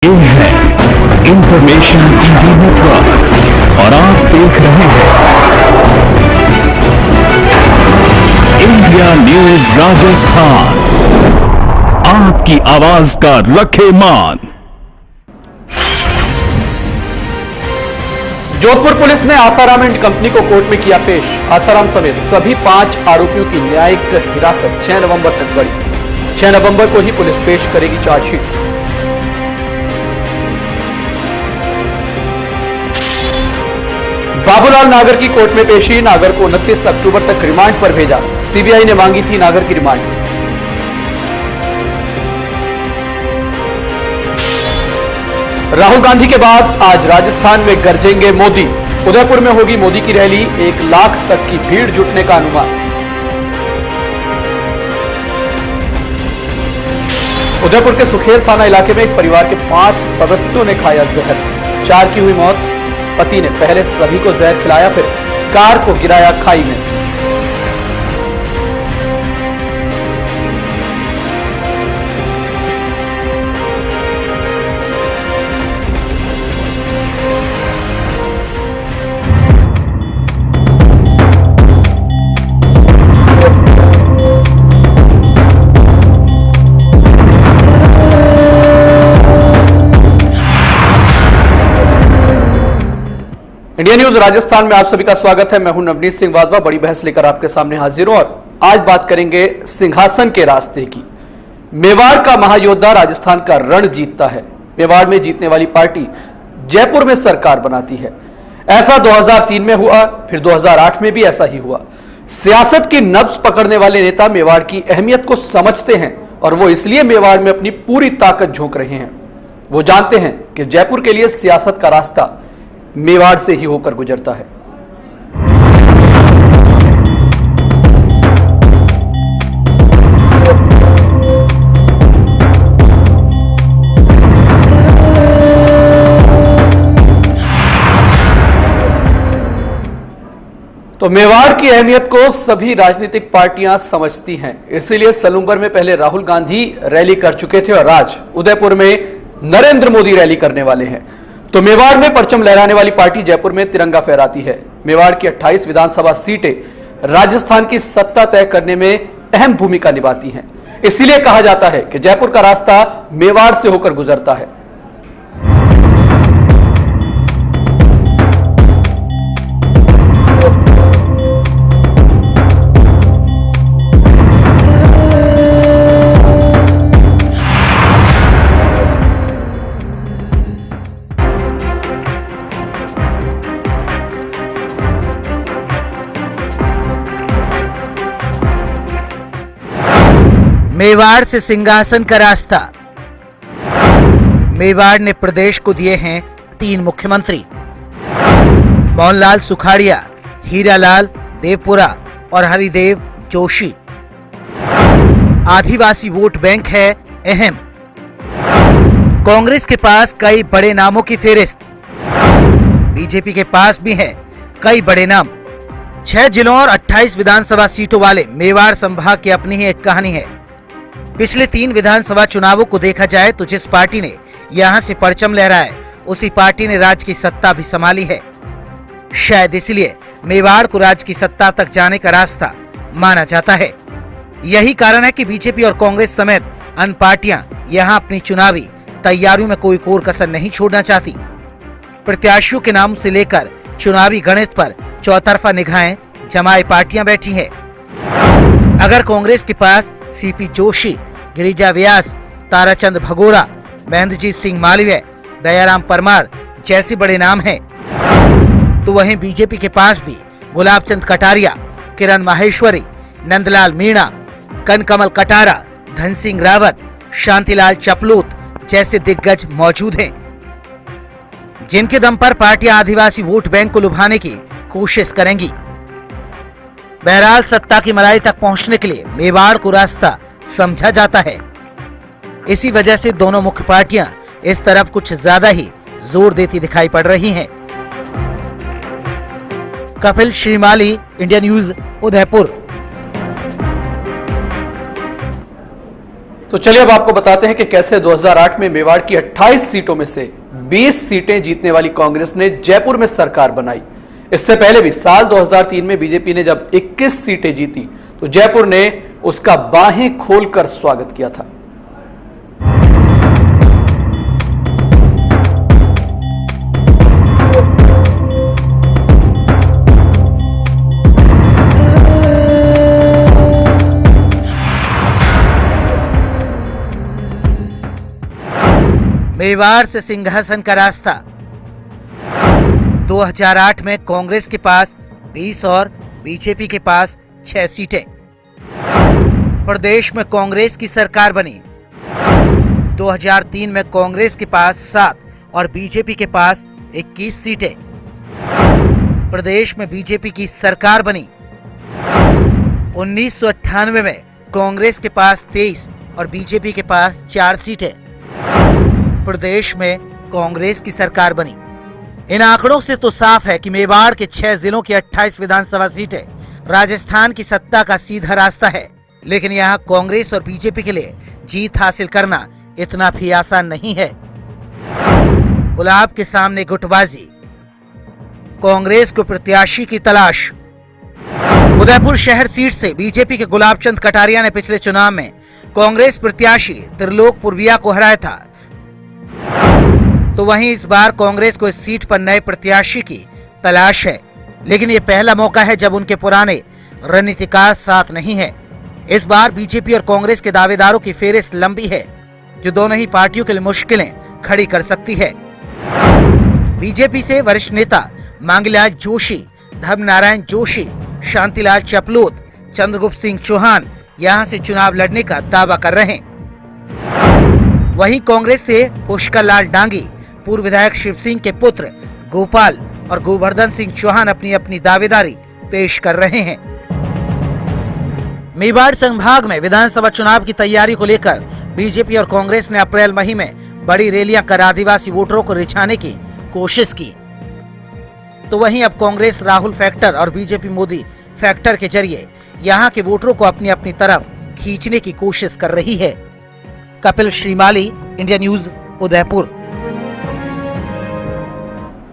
ये है information TV network और आप देख रहे हैं इंडिया न्यूज राजस्थान। आपकी आवाज का रखे मान। जोधपुर पुलिस ने आसाराम एंड कंपनी को कोर्ट में किया पेश। आसाराम समेत सभी 5 आरोपियों की न्यायिक हिरासत 6 नवंबर तक बढ़ी। 6 नवंबर को ही पुलिस पेश करेगी चार्जशीट। बाबूलाल नागर की कोर्ट में पेशी। नागर को 29 अक्टूबर तक रिमांड पर भेजा। सीबीआई ने मांगी थी नागर की रिमांड। राहुल गांधी के बाद आज राजस्थान में गरजेंगे मोदी। उदयपुर में होगी मोदी की रैली। 1 लाख तक की भीड़ जुटने का अनुमान। उदयपुर के सुखेर थाना इलाके में एक परिवार के 5 सदस्यों ने खाया जहर। 4 की हुई मौत। पति ने पहले सभी को जहर खिलाया, फिर कार को गिराया खाई में। इंडिया न्यूज राजस्थान में आप सभी का स्वागत है। मैं हूं नवनीत सिंह वाधवा। बड़ी बहस लेकर आपके सामने हाजिर हूं और आज बात करेंगे सिंहासन के रास्ते की। मेवाड़ का महायोद्धा राजस्थान का रण जीतता है। मेवाड़ में जीतने वाली पार्टी जयपुर में सरकार बनाती है। ऐसा 2003 में हुआ, फिर 2008 में भी ऐसा ही हुआ। सियासत की नब्ज पकड़ने वाले नेता मेवाड़ की अहमियत को समझते हैं और वो इसलिए मेवाड़ में अपनी पूरी ताकत झोंक रहे हैं। वो जानते हैं कि जयपुर के लिए सियासत का रास्ता मेवाड़ से ही होकर गुजरता है। तो मेवाड़ की अहमियत को सभी राजनीतिक पार्टियां समझती हैं। इसीलिए सलूंबर में पहले राहुल गांधी रैली कर चुके थे और आज उदयपुर में नरेंद्र मोदी रैली करने वाले हैं। तो मेवाड़ में परचम लहराने वाली पार्टी जयपुर में तिरंगा फहराती है। मेवाड़ की 28 विधानसभा सीटें राजस्थान की सत्ता तय करने में अहम भूमिका निभाती हैं। इसीलिए कहा जाता है कि जयपुर का रास्ता मेवाड़ से होकर गुजरता है। मेवाड़ से सिंहासन का रास्ता। मेवाड़ ने प्रदेश को दिए हैं 3 मुख्यमंत्री, मोहनलाल सुखाड़िया, हीरालाल देवपुरा और हरिदेव जोशी। आदिवासी वोट बैंक है अहम। कांग्रेस के पास कई बड़े नामों की फेहरिस्त। बीजेपी के पास भी है कई बड़े नाम। 6 जिलों और 28 विधानसभा सीटों वाले मेवाड़ संभाग की अपनी ही एक कहानी है। पिछले 3 विधानसभा चुनावों को देखा जाए तो जिस पार्टी ने यहां से परचम लहराया उसी पार्टी ने राज्य की सत्ता भी संभाली है। शायद इसलिए मेवाड़ को राज्य की सत्ता तक जाने का रास्ता माना जाता है। यही कारण है कि बीजेपी और कांग्रेस समेत अन्य पार्टियां यहां अपनी चुनावी तैयारियों में कोई कोर कसर नहीं छोड़ना चाहती। प्रत्याशियों के नाम से लेकर चुनावी गणित पर चौतरफा निगाहें जमाए पार्टियां बैठी हैं। अगर कांग्रेस के पास सीपी जोशी, गिरिजा व्यास, ताराचंद भगोरा, महेंद्रजीत सिंह मालवीय, दयाराम परमार जैसे बड़े नाम हैं, तो वहीं बीजेपी के पास भी गुलाबचंद कटारिया, किरण माहेश्वरी, नंदलाल मीणा, कनकमल कटारा, धन सिंह रावत, शांतिलाल चपलूत जैसे दिग्गज मौजूद हैं, जिनके दम पर पार्टियां आदिवासी वोट बैंक को लुभाने की कोशिश करेंगी। बहरहाल सत्ता की मलाई तक पहुंचने के लिए मेवाड़ को रास्ता समझा जाता है। इसी वजह से दोनों मुख्य पार्टियां इस तरफ कुछ ज्यादा ही जोर देती दिखाई पड़ रही हैं। Kapil Shrimali, India news, Udaipur. तो चलिए अब आपको बताते हैं कि कैसे 2008 में मेवाड़ की 28 सीटों में से 20 सीटें जीतने वाली कांग्रेस ने जयपुर में सरकार बनाई। इससे पहले भी साल 2003 में बीजेपी ने जब 21 सीटें जीती तो जयपुर ने उसका बाहें खोलकर स्वागत किया था। मेवाड़ से सिंहासन का रास्ता। 2008 में कांग्रेस के पास 20 और बीजेपी के पास 6 सीटें। प्रदेश में कांग्रेस की सरकार बनी। 2003 में कांग्रेस के पास 7 और बीजेपी के पास 21 सीटें। प्रदेश में बीजेपी की सरकार बनी। 1998 में कांग्रेस के पास 23 और बीजेपी के पास 4 सीटें। प्रदेश में कांग्रेस की सरकार बनी। इन आंकड़ों से तो साफ है कि मेवाड़ के 6 जिलों की 28 विधानसभा सीटें राजस्थान की सत्ता का सीधा रास्ता है। लेकिन यहाँ कांग्रेस और बीजेपी के लिए जीत हासिल करना इतना भी आसान नहीं है। गुलाब के सामने गुटबाजी, कांग्रेस को प्रत्याशी की तलाश। उदयपुर शहर सीट से बीजेपी के गुलाबचंद कटारिया ने पिछले चुनाव में कांग्रेस प्रत्याशी त्रिलोक पुरविया को हराया था, तो वहीं इस बार कांग्रेस को इस सीट पर नए प्रत्याशी की तलाश है। लेकिन ये पहला मौका है जब उनके पुराने रणनीतिकार साथ नहीं है। इस बार बीजेपी और कांग्रेस के दावेदारों की फेहरिस्त लंबी है, जो दोनों ही पार्टियों के लिए मुश्किलें खड़ी कर सकती है। बीजेपी से वरिष्ठ नेता मांगीलाल जोशी, धर्मनारायण जोशी, शांतिलाल चपलोत, चंद्रगुप्त सिंह चौहान यहां से चुनाव लड़ने का दावा कर रहे हैं। वहीं कांग्रेस से पुष्कर लाल डांगी, पूर्व विधायक शिव सिंह के पुत्र गोपाल और गोवर्धन सिंह चौहान अपनी अपनी दावेदारी पेश कर रहे हैं। मेवाड़ संभाग में विधानसभा चुनाव की तैयारी को लेकर बीजेपी और कांग्रेस ने अप्रैल महीने में बड़ी रैलियां कर आदिवासी वोटरों को रिझाने की कोशिश की, तो वहीं अब कांग्रेस राहुल फैक्टर और बीजेपी मोदी फैक्टर के जरिए यहां के वोटरों को अपनी अपनी तरफ खींचने की कोशिश कर रही है। Kapil Shrimali, India news, Udaipur.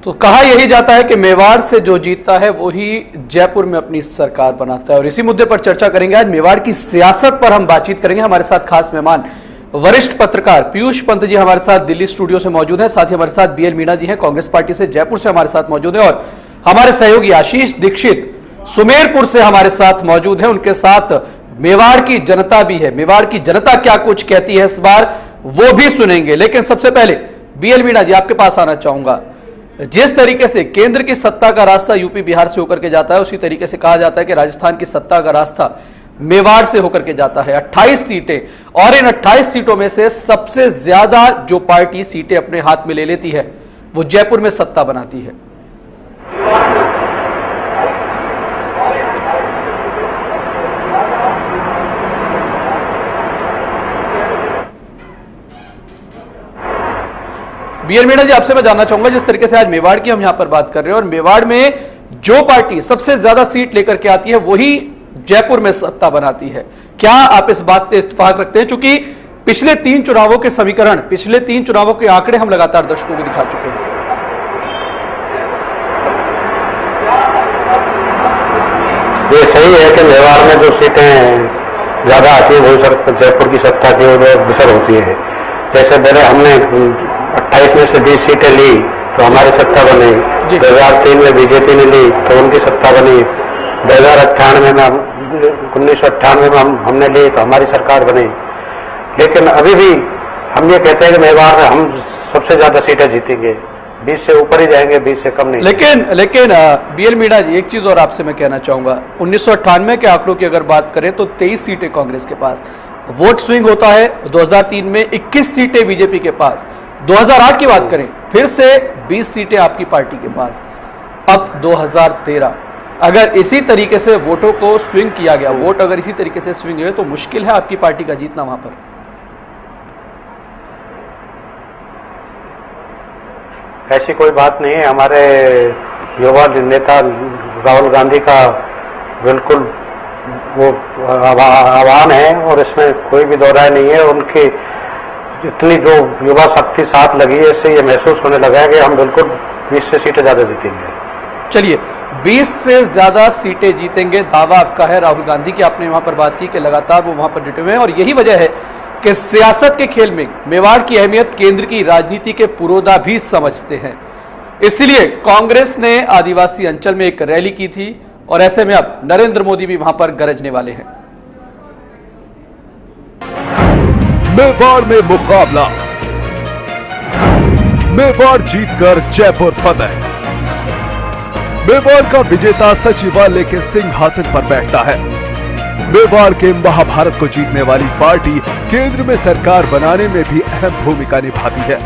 तो कहा यही जाता है कि मेवाड़ से जो जीतता है वो ही जयपुर में अपनी सरकार बनाता है, और इसी मुद्दे पर चर्चा करेंगे। आज मेवाड़ की सियासत पर हम बातचीत करेंगे। हमारे साथ खास मेहमान वरिष्ठ पत्रकार पीयूष पंत जी हमारे साथ दिल्ली स्टूडियो से मौजूद हैं। साथ ही हमारे साथ बीएल मीणा जी हैं, कांग्रेस पार्टी से जयपुर से हमारे साथ मौजूद है, और हमारे सहयोगी आशीष दीक्षित सुमेरपुर से हमारे साथ मौजूद है। उनके साथ मेवाड़ की जनता भी है। मेवाड़ की जनता क्या कुछ कहती है इस बार, वो भी सुनेंगे। लेकिन सबसे पहले बीएल मीणा जी आपके पास आना चाहूंगा। जिस तरीके से केंद्र की सत्ता का रास्ता यूपी बिहार से होकर के जाता है, उसी तरीके से कहा जाता है कि राजस्थान की सत्ता का रास्ता मेवाड़ से होकर के जाता है। 28 सीटें, और इन 28 सीटों में से सबसे ज्यादा जो पार्टी सीटें अपने हाथ में ले लेती है वो जयपुर में सत्ता बनाती है। बीएल मीणा जी आपसे मैं जानना चाहूंगा, जिस तरीके से आज मेवाड़ की हम यहां पर बात कर रहे हैं, और मेवाड़ में जो पार्टी सबसे ज्यादा सीट लेकर के आती है वही जयपुर में सत्ता बनाती है, क्या आप इस बात से इत्तेफाक रखते हैं? चूंकि पिछले 3 चुनावों के समीकरण, पिछले 3 चुनावों के आंकड़े हम लगातार दर्शकों को दिखा चुके हैं। ये सही है कि मेवाड़ में जो सीटें ज्यादा आती है वही जयपुर की सत्ता की असर होती है। जैसे पहले हमने 28 में से 20 सीटें ली तो हमारी सत्ता बनी। 2003 में बीजेपी ने ली तो उनकी सत्ता बनी। 1998 में हमने ली तो हमारी सरकार बनी। लेकिन अभी भी हम ये कहते हैं कि मेवाड़ में हम सबसे ज्यादा सीटें जीतेंगे, 20 से ऊपर ही जाएंगे, 20 से कम नहीं। लेकिन बीएल मीणा जी एक चीज और आपसे मैं कहना चाहूंगा, 1998 के आंकड़ों की अगर बात करें तो 23 सीटें कांग्रेस के पास, वोट स्विंग होता है 2003 में 21 सीटें बीजेपी के पास, 2008 की बात करें फिर से 20 सीटें आपकी पार्टी के पास। अब 2013 अगर इसी तरीके से वोटों को स्विंग किया गया, वोट अगर इसी तरीके से स्विंग हुए तो मुश्किल है आपकी पार्टी का जीतना वहां पर। ऐसी कोई बात नहीं है। हमारे युवा नेता राहुल गांधी का बिल्कुल वो आह्वान है और इसमें कोई भी दो राय नहीं है। उनकी इतनी जो युवा शक्ति साथ लगी है, इससे ये महसूस होने लगा है कि हम बिल्कुल 20 से सीटें ज्यादा जीतेंगे। चलिए, 20 से ज्यादा सीटें जीतेंगे दावा आपका है। राहुल गांधी की आपने वहां पर बात की कि लगातार वो वहां पर डटे हुए हैं और यही वजह है कि सियासत के खेल में मेवाड़ की अहमियत केंद्र की राजनीति के पुरोधा भी समझते हैं। इसलिए कांग्रेस ने आदिवासी अंचल में एक रैली की थी और ऐसे में अब नरेंद्र मोदी भी वहां पर गरजने वाले हैं। मेवाड़ में मुकाबला, मेवाड़ जीतकर जयपुर फतेह। मेवाड़ का विजेता सचिवालय के सिंहासन पर बैठता है। मेवाड़ के महाभारत को जीतने वाली पार्टी केंद्र में सरकार बनाने में भी अहम भूमिका निभाती है।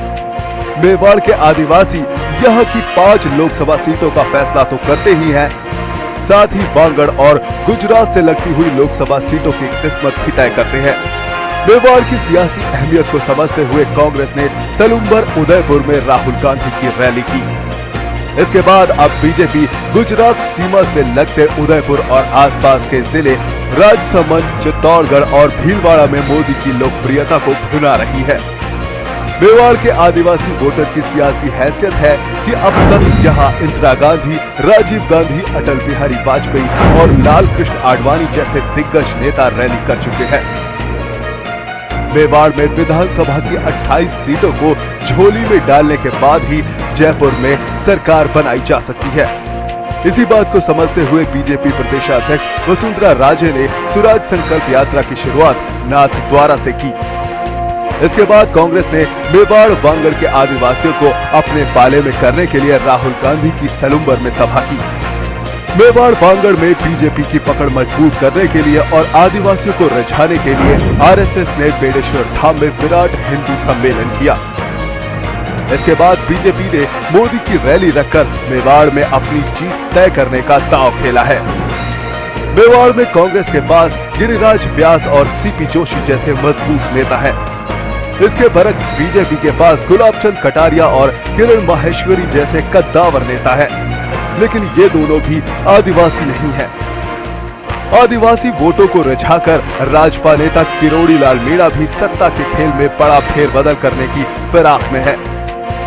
मेवाड़ के आदिवासी यहां की 5 लोकसभा सीटों का फैसला तो करते ही हैं, साथ ही वांगड़ और गुजरात से लगती हुई लोकसभा सीटों की किस्मत भी तय करते हैं। मेवाड़ की सियासी अहमियत को समझते हुए कांग्रेस ने सलूम्बर उदयपुर में राहुल गांधी की रैली की। इसके बाद अब बीजेपी गुजरात सीमा से लगते उदयपुर और आसपास के जिले राजसमंद, चित्तौड़गढ़ और भीलवाड़ा में मोदी की लोकप्रियता को भुना रही है। मेवाड़ के आदिवासी वोटर की सियासी हैसियत है कि अब तक यहां इंदिरा गांधी, राजीव गांधी, अटल बिहारी वाजपेयी और लाल कृष्ण आडवाणी जैसे दिग्गज नेता रैली कर चुके हैं। मेवाड़ में विधानसभा की 28 सीटों को झोली में डालने के बाद ही जयपुर में सरकार बनाई जा सकती है। इसी बात को समझते हुए बीजेपी प्रदेशाध्यक्ष वसुंधरा राजे ने स्वराज संकल्प यात्रा की शुरुआत नाथद्वारा से की। इसके बाद कांग्रेस ने मेवाड़ वांगड़ के आदिवासियों को अपने पाले में करने के लिए राहुल गांधी की सलूम्बर में सभा की। मेवाड़ वांगड़ में बीजेपी की पकड़ मजबूत करने के लिए और आदिवासियों को रिझाने के लिए आरएसएस ने बेड़ेश्वर धाम में विराट हिंदू सम्मेलन किया। इसके बाद बीजेपी ने मोदी की रैली रखकर मेवाड़ में अपनी जीत तय करने का दांव खेला है। मेवाड़ में कांग्रेस के पास गिरिराज व्यास और सीपी जोशी जैसे मजबूत नेता हैं। इसके बरक्स बीजेपी के पास गुलाबचंद कटारिया और किरण माहेश्वरी जैसे कद्दावर नेता है, लेकिन ये दोनों भी आदिवासी नहीं हैं। आदिवासी वोटों को रिझाकर राजपा नेता किरोड़ी लाल मीणा भी सत्ता के खेल में बड़ा फेरबदल करने की फिराक में है।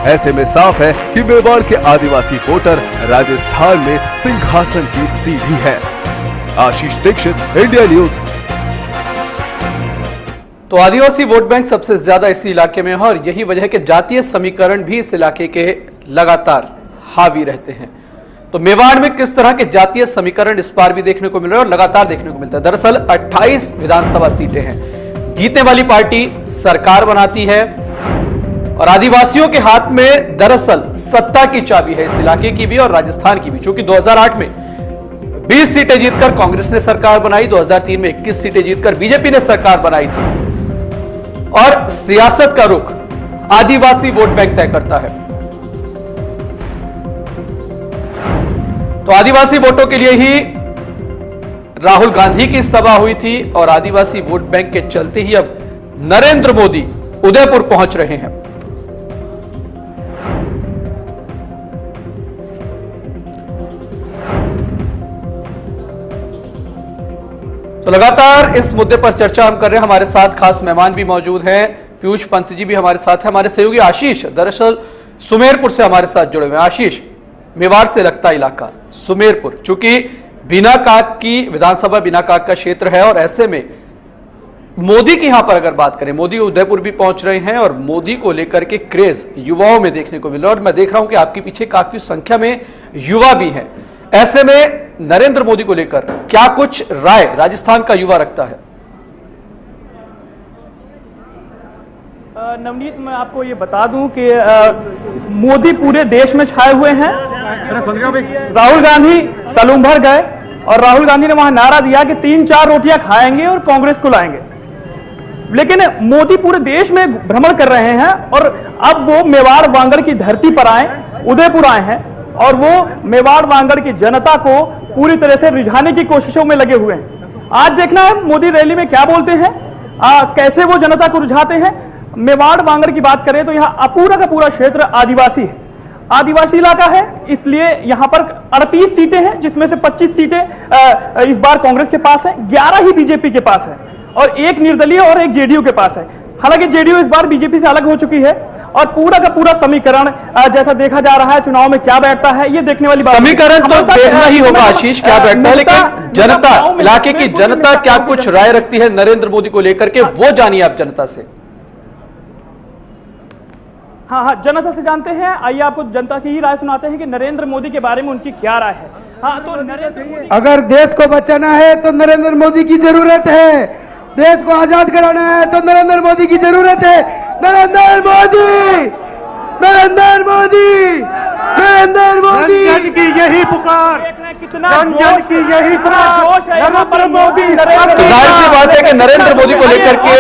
ऐसे में साफ है कि मेवाड़ के आदिवासी वोटर राजस्थान में सिंहासन की सीढ़ी है। आशीष दीक्षित, इंडिया न्यूज। तो आदिवासी वोट बैंक सबसे ज्यादा इसी इलाके में है और यही वजह है कि जातीय समीकरण भी इस इलाके के लगातार हावी रहते हैं। तो मेवाड़ में किस तरह के जातीय समीकरण इस बार भी देखने को मिल रहे हैं और लगातार देखने को मिलता है। दरअसल 28 विधानसभा सीटें हैं। जीतने वाली पार्टी सरकार बनाती है और आदिवासियों के हाथ में दरअसल सत्ता की चाबी है, इस इलाके की भी और राजस्थान की भी। चूंकि 2008 में 20 सीटें जीतकर कांग्रेस ने सरकार बनाई, 2003 में 21 सीटें जीतकर बीजेपी ने सरकार बनाई थी और सियासत का रुख आदिवासी वोट बैंक तय करता है। तो आदिवासी वोटों के लिए ही राहुल गांधी की सभा हुई थी और आदिवासी वोट बैंक के चलते ही अब नरेंद्र मोदी उदयपुर पहुंच रहे हैं। तो लगातार इस मुद्दे पर चर्चा हम कर रहे हैं। हमारे साथ खास मेहमान भी मौजूद हैं। पीयूष पंत जी भी हमारे साथ हैं। हमारे सहयोगी आशीष दरअसल सुमेरपुर से हमारे साथ जुड़े हुए हैं। आशीष, मेवाड़ से लगता इलाका सुमेरपुर, चूंकि बिना काक की विधानसभा बिना काक का क्षेत्र है और ऐसे में मोदी की यहां पर अगर बात करें, मोदी उदयपुर भी पहुंच रहे हैं और मोदी को लेकर के क्रेज युवाओं में देखने को मिल रहा है और मैं देख रहा हूं कि आपके पीछे काफी संख्या में युवा भी हैं। ऐसे में नरेंद्र मोदी को लेकर क्या कुछ राय राजस्थान का युवा रखता है? नवनीत, मैं आपको ये बता दूं कि मोदी पूरे देश में छाए हुए हैं। राहुल गांधी सलूम्बर गए और राहुल गांधी ने वहां नारा दिया कि 3-4 रोटियां खाएंगे और कांग्रेस को लाएंगे। लेकिन मोदी पूरे देश में भ्रमण कर रहे हैं और अब वो मेवाड़ वांगड़ की धरती पर आए, उदयपुर आए हैं और वो मेवाड़ वांगड़ की जनता को पूरी तरह से रिझाने की कोशिशों में लगे हुए हैं। आज देखना है मोदी रैली में क्या बोलते हैं, कैसे वो जनता को रिझाते हैं। मेवाड़ वांगड़ की बात करें तो यहाँ पूरा का पूरा क्षेत्र आदिवासी है। आदिवासी इलाका है, इसलिए यहाँ पर 38 सीटें हैं, जिसमें से 25 सीटें इस बार कांग्रेस के पास है, 11 ही बीजेपी के पास है और एक निर्दलीय और एक जेडीयू के पास है। हालांकि जेडीयू इस बार बीजेपी से अलग हो चुकी है और पूरा का पूरा समीकरण जैसा देखा जा रहा है चुनाव में क्या बैठता है ये देखने वाली बात है। समीकरण तो देखना ही होगा आशीष क्या बैठता है, लेकिन जनता, इलाके की जनता क्या कुछ राय रखती है नरेंद्र मोदी को लेकर के, वो जानिए आप जनता से। हाँ, जनता से जानते हैं। आइए आपको जनता की ही राय सुनाते हैं कि नरेंद्र मोदी के बारे में उनकी क्या राय है। हाँ, तो नरेंद्र मोदी, अगर देश को बचाना है तो नरेंद्र मोदी की जरूरत है, देश को आजाद कराना है तो नरेंद्र मोदी की जरूरत है। नरेंद्र मोदी, नरेंद्र मोदी, नरेंद्र मोदी, जन की यही पुकार, जन की यही पुकार, नरेंद्र मोदी। तो जाहिर सी बात है कि नरेंद्र मोदी को लेकर के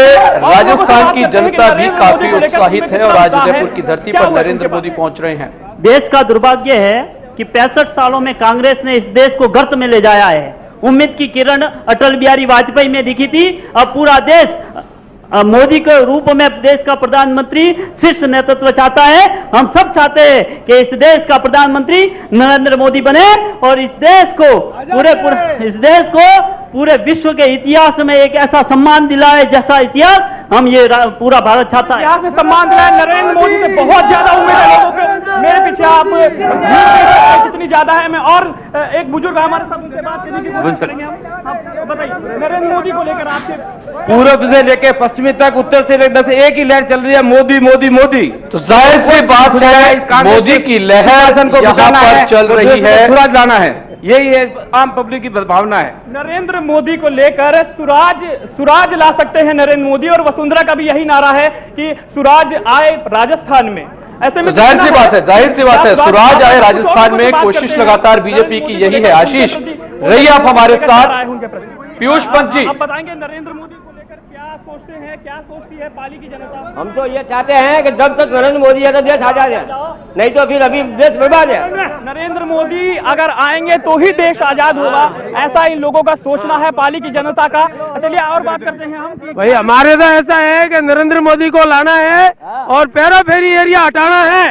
राजस्थान की जनता भी काफी उत्साहित है और आज उदयपुर की धरती पर नरेंद्र मोदी पहुंच रहे हैं। देश का दुर्भाग्य है कि 65 सालों में कांग्रेस ने इस देश को गर्त में ले जाया है। उम्मीद की किरण अटल बिहारी वाजपेयी में दिखी थी, अब पूरा देश मोदी के रूप में देश का प्रधानमंत्री शीर्ष नेतृत्व चाहता है। हम सब चाहते हैं कि इस देश का प्रधानमंत्री नरेंद्र मोदी बने और इस देश को पूरे विश्व के इतिहास में एक ऐसा सम्मान दिलाए जैसा इतिहास हम ये पूरा भारत चाहता है। इतिहास में सम्मान दिलाए। नरेंद्र मोदी से बहुत ज्यादा उम्मीद है लोगों को। मेरे पीछे आप कितनी ज्यादा है, मैं और एक बुजुर्ग हमारे साथ उनसे बात करने की कोशिश करेंगे हम। बताइए नरेंद्र मोदी को लेकर आपके। पूर्व से लेकर पश्चिमी तक, उत्तर से लेकर दक्षिण, एक ही लहर चल रही है, मोदी मोदी मोदी। तो जाहिर सी बात है मोदी की लहर यहाँ पर चल रही है, सूरज लाना है, यही आम पब्लिक की भावना है। नरेंद्र मोदी को लेकर सुराज ला सकते हैं नरेंद्र मोदी, और वसुंधरा का भी यही नारा है कि सुराज आए राजस्थान में। ऐसे में जाहिर सी बात है सुराज आए राजस्थान में। कोशिश लगातार बीजेपी की यही है। आशीष रहिए आप हमारे साथ। पीयूष पंत जी, आप बताएंगे नरेंद्र मोदी को लेकर क्या सोचते हैं, क्या सोचती है पाली की जनता? हम तो ये चाहते हैं कि जब तक नरेंद्र मोदी है तो देश आजाद है, नहीं तो फिर अभी देश बर्बाद है। नरेंद्र मोदी अगर आएंगे तो ही देश आजाद होगा, ऐसा इन लोगों का सोचना है, पाली की जनता का। चलिए और बात करते हैं हम। भाई हमारे तो ऐसा है कि नरेंद्र मोदी को लाना है और पैरा फेरी एरिया हटाना है।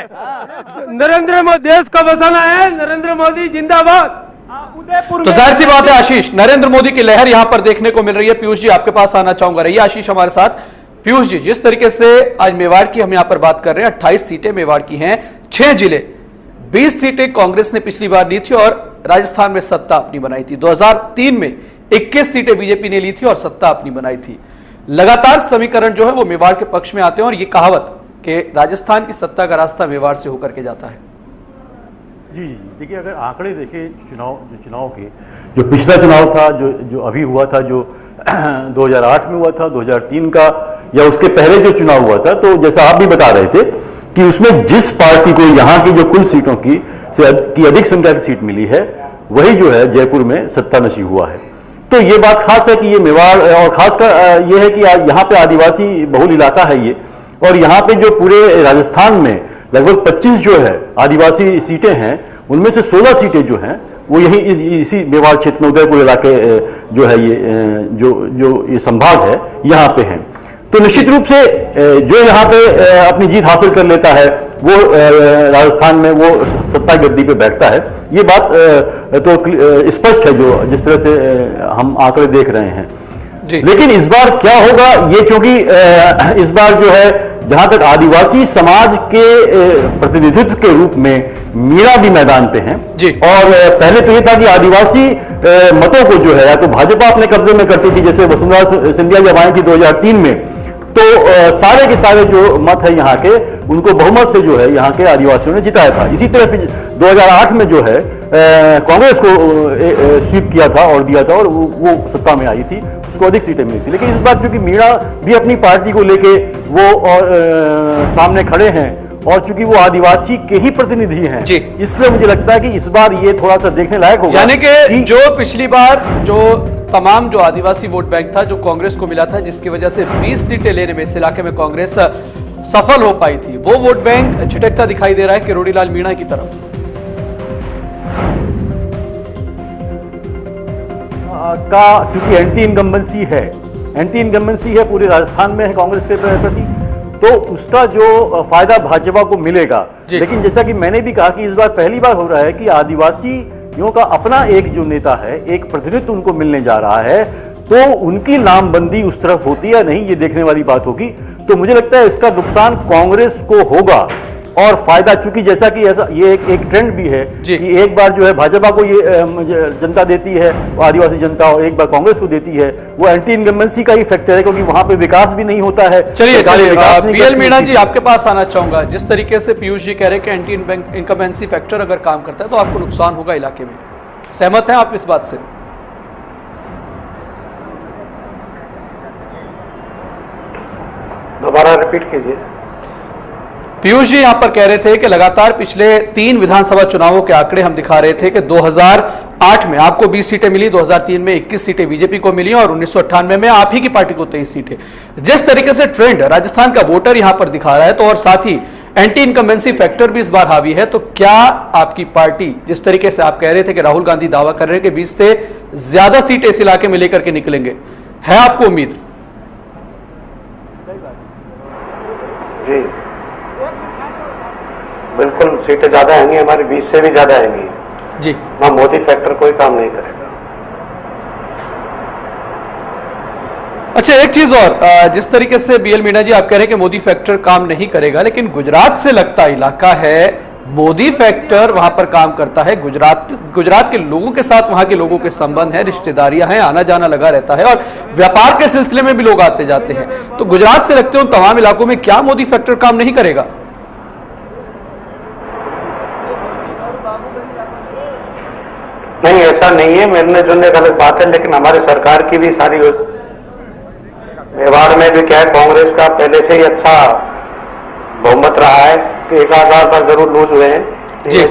नरेंद्र मोदी देश को बसाना है। नरेंद्र मोदी जिंदाबाद। तो जाहिर सी बात है आशीष, नरेंद्र मोदी की लहर यहां पर देखने को मिल रही है। पीयूष जी आपके पास आना चाहूंगा, रहिए आशीष हमारे साथ। पीयूष जी, जिस तरीके से आज मेवाड़ की हम यहां पर बात कर रहे हैं, 28 सीटें मेवाड़ की हैं, 6 जिले, 20 सीटें कांग्रेस ने पिछली बार ली थी और राजस्थान में सत्ता अपनी बनाई थी। 2003 में 21 सीटें बीजेपी ने ली थी और सत्ता अपनी बनाई थी। लगातार समीकरण जो है वो मेवाड़ के पक्ष में आते हैं और ये कहावत कि राजस्थान की सत्ता का रास्ता मेवाड़ से होकर के जाता है। जी देखिए, अगर आंकड़े देखें चुनाव के, जो पिछला चुनाव था, जो अभी हुआ था, जो 2008 में हुआ था, 2003 का या उसके पहले जो चुनाव हुआ था, तो जैसा आप भी बता रहे थे कि उसमें जिस पार्टी को यहाँ की जो कुल सीटों की अधिक संख्या की सीट मिली है, वही जो है जयपुर में सत्तानशी हुआ है। तो ये बात खास है कि ये मेवाड़, और खासकर ये है कि यहाँ पे आदिवासी बहुल इलाका है ये, और यहाँ पे जो पूरे राजस्थान में लगभग 25 जो है आदिवासी सीटें हैं, उनमें से 16 सीटें जो हैं वो यही इसी मेवाड़ क्षेत्र में, उदयपुर इलाके जो है ये जो ये संभाग है यहाँ पे हैं। तो निश्चित रूप से जो यहाँ पे अपनी जीत हासिल कर लेता है वो राजस्थान में वो सत्ता गद्दी पे बैठता है। ये बात तो स्पष्ट है जो जिस तरह से हम आंकड़े देख रहे हैं। लेकिन इस बार क्या होगा ये, क्योंकि इस बार जो है जहां तक आदिवासी समाज के प्रतिनिधित्व के रूप में मीणा भी मैदान पे हैं, और पहले तो ये था कि आदिवासी मतों को जो है या तो भाजपा अपने कब्जे में करती थी, जैसे वसुंधरा सिंधिया जब आई थी 2003 में, तो सारे के सारे जो मत है यहाँ के, उनको बहुमत से जो है यहाँ के आदिवासियों ने जिताया था। इसी तरह 2008 में जो है कांग्रेस को स्वीप किया था और दिया था और वो सत्ता में आई थी, उसको अधिक सीटें मिली थी। लेकिन इस बार चूंकि मीणा भी अपनी पार्टी को लेके वो और सामने खड़े हैं, और चूंकि वो आदिवासी के ही प्रतिनिधि हैं, इसलिए मुझे लगता है कि इस बार ये थोड़ा सा देखने लायक होगा। यानी कि जो पिछली बार जो तमाम जो आदिवासी वोट बैंक था जो कांग्रेस को मिला था, जिसकी वजह से 20 सीटें लेने में इस इलाके में कांग्रेस सफल हो पाई थी, वो वोट बैंक छिटकता दिखाई दे रहा है किरोड़ीलाल मीणा की तरफ। का चूंकि एंटी इनकम्बेंसी है पूरे राजस्थान में है कांग्रेस के प्रति, तो उसका जो फायदा भाजपा को मिलेगा। लेकिन जैसा कि मैंने भी कहा कि इस बार पहली बार हो रहा है कि आदिवासियों का अपना एक जो नेता है, एक प्रतिनिधित्व उनको मिलने जा रहा है, तो उनकी नामबंदी उस तरफ होती है या नहीं, ये देखने वाली बात होगी। तो मुझे लगता है इसका नुकसान कांग्रेस को होगा और फायदा, चूंकि जैसा कि ऐसा ये एक ट्रेंड भी है कि एक बार जो है भाजपा को ये जनता देती है, आदिवासी जनता, और एक बार कांग्रेस को देती है। वो एंटी इनकम्बेंसी का ही फैक्टर है, क्योंकि वहां पे विकास भी नहीं होता है। चलिए बीएल मीणा जी, आपके पास आना चाहूंगा। जिस तरीके से पीयूष जी कह रहे हैं कि एंटी इनकम्बेंसी फैक्टर अगर काम करता है तो आपको नुकसान होगा इलाके में, सहमत हैं आप इस बात से? दोबारा रिपीट कीजिए। पीयूष जी यहां पर कह रहे थे कि लगातार पिछले 3 विधानसभा चुनावों के आंकड़े हम दिखा रहे थे कि 2008 में आपको 20 सीटें मिली, 2003 में 21 सीटें बीजेपी को मिली और 1998 में आप ही की पार्टी को 23 सीटें। जिस तरीके से ट्रेंड राजस्थान का वोटर यहां पर दिखा रहा है, तो और साथ ही एंटी इनकम्बेंसी फैक्टर भी इस बार हावी है, तो क्या आपकी पार्टी, जिस तरीके से आप कह रहे थे कि राहुल गांधी दावा कर रहे हैं कि 20 से ज्यादा सीटें इस इलाके में लेकर के निकलेंगे, है आपको उम्मीद? जी बिल्कुल, सीटें ज्यादा आएंगी हमारी, 20 से भी ज्यादा आएंगी जी। ना, मोदी फैक्टर कोई काम नहीं करेगा। अच्छा, एक चीज और, जिस तरीके से बीएल मीणा जी आप कह रहे हैं कि मोदी फैक्टर काम नहीं करेगा, लेकिन गुजरात से लगता इलाका है, मोदी फैक्टर वहां पर काम करता है। गुजरात के लोगों के साथ वहां के लोगों के संबंध है, रिश्तेदारियां हैं, आना जाना लगा रहता है और व्यापार के सिलसिले में भी लोग आते जाते हैं। तो गुजरात से लगते हो तमाम इलाकों में क्या मोदी फैक्टर काम नहीं करेगा? नहीं, ऐसा नहीं है, मिलने जुलने गलत बात है, लेकिन हमारी सरकार की भी सारी मेवाड़ में भी क्या है, कांग्रेस का पहले से ही अच्छा बहुमत रहा है कि 1,000 पर जरूर लूज हुए हैं जी।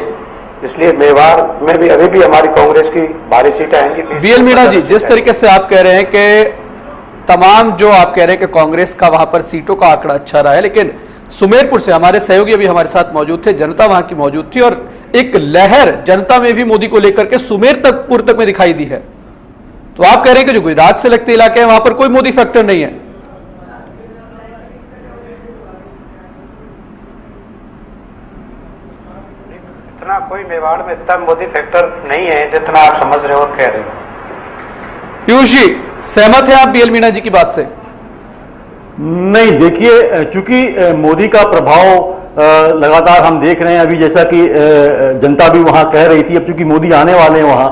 इसलिए मेवाड़ में भी अभी भी हमारी कांग्रेस की भारी सीटें आएंगी। बीएल मीणा जी, जिस तरीके से आप कह रहे हैं कि तमाम जो आप कह रहे हैं कि कांग्रेस का वहां पर सीटों का आंकड़ा अच्छा रहा है, लेकिन सुमेरपुर से हमारे सहयोगी अभी हमारे साथ मौजूद थे, जनता वहां की मौजूद थी और एक लहर जनता में भी मोदी को लेकर के सुमेरपुर तक में दिखाई दी है। तो आप कह रहे हैं कि जो गुजरात से लगते इलाके हैं वहां पर कोई मोदी फैक्टर नहीं है? इतना कोई मेवाड़ में इतना मोदी फैक्टर नहीं है जितना आप समझ रहे हो और कह रहे हो। पीयूष जी, सहमत है आप बीएल मीणा जी की बात से? नहीं, देखिए, चूंकि मोदी का प्रभाव लगातार हम देख रहे हैं, अभी जैसा कि जनता भी वहां कह रही थी, अब चूंकि मोदी आने वाले हैं वहां,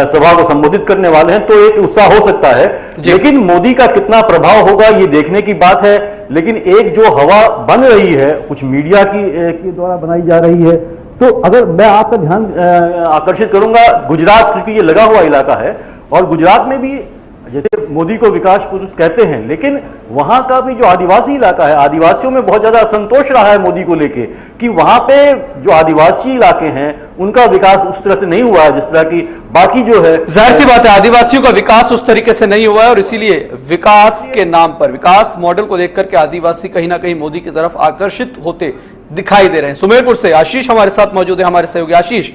सभा को संबोधित करने वाले हैं, तो एक उत्साह हो सकता है। लेकिन मोदी का कितना प्रभाव होगा ये देखने की बात है। लेकिन एक जो हवा बन रही है, कुछ मीडिया के द्वारा बनाई जा रही है, तो अगर मैं आपका ध्यान आकर्षित करूंगा, गुजरात, क्योंकि ये लगा हुआ इलाका है और गुजरात में भी जैसे मोदी को विकास पुरुष कहते हैं, लेकिन वहां का भी जो आदिवासी इलाका है, आदिवासियों में बहुत ज्यादा असंतोष रहा है मोदी को लेके कि वहां पे जो आदिवासी इलाके हैं उनका विकास उस तरह से नहीं हुआ है जिस तरह की बाकी जो है। जाहिर सी बात है, आदिवासियों का विकास उस तरीके से नहीं हुआ है और इसीलिए विकास के नाम पर, विकास मॉडल को देख करके आदिवासी कहीं ना कहीं मोदी की तरफ आकर्षित होते दिखाई दे रहे हैं। सुमेरपुर से आशीष हमारे साथ मौजूद है, हमारे सहयोगी आशीष।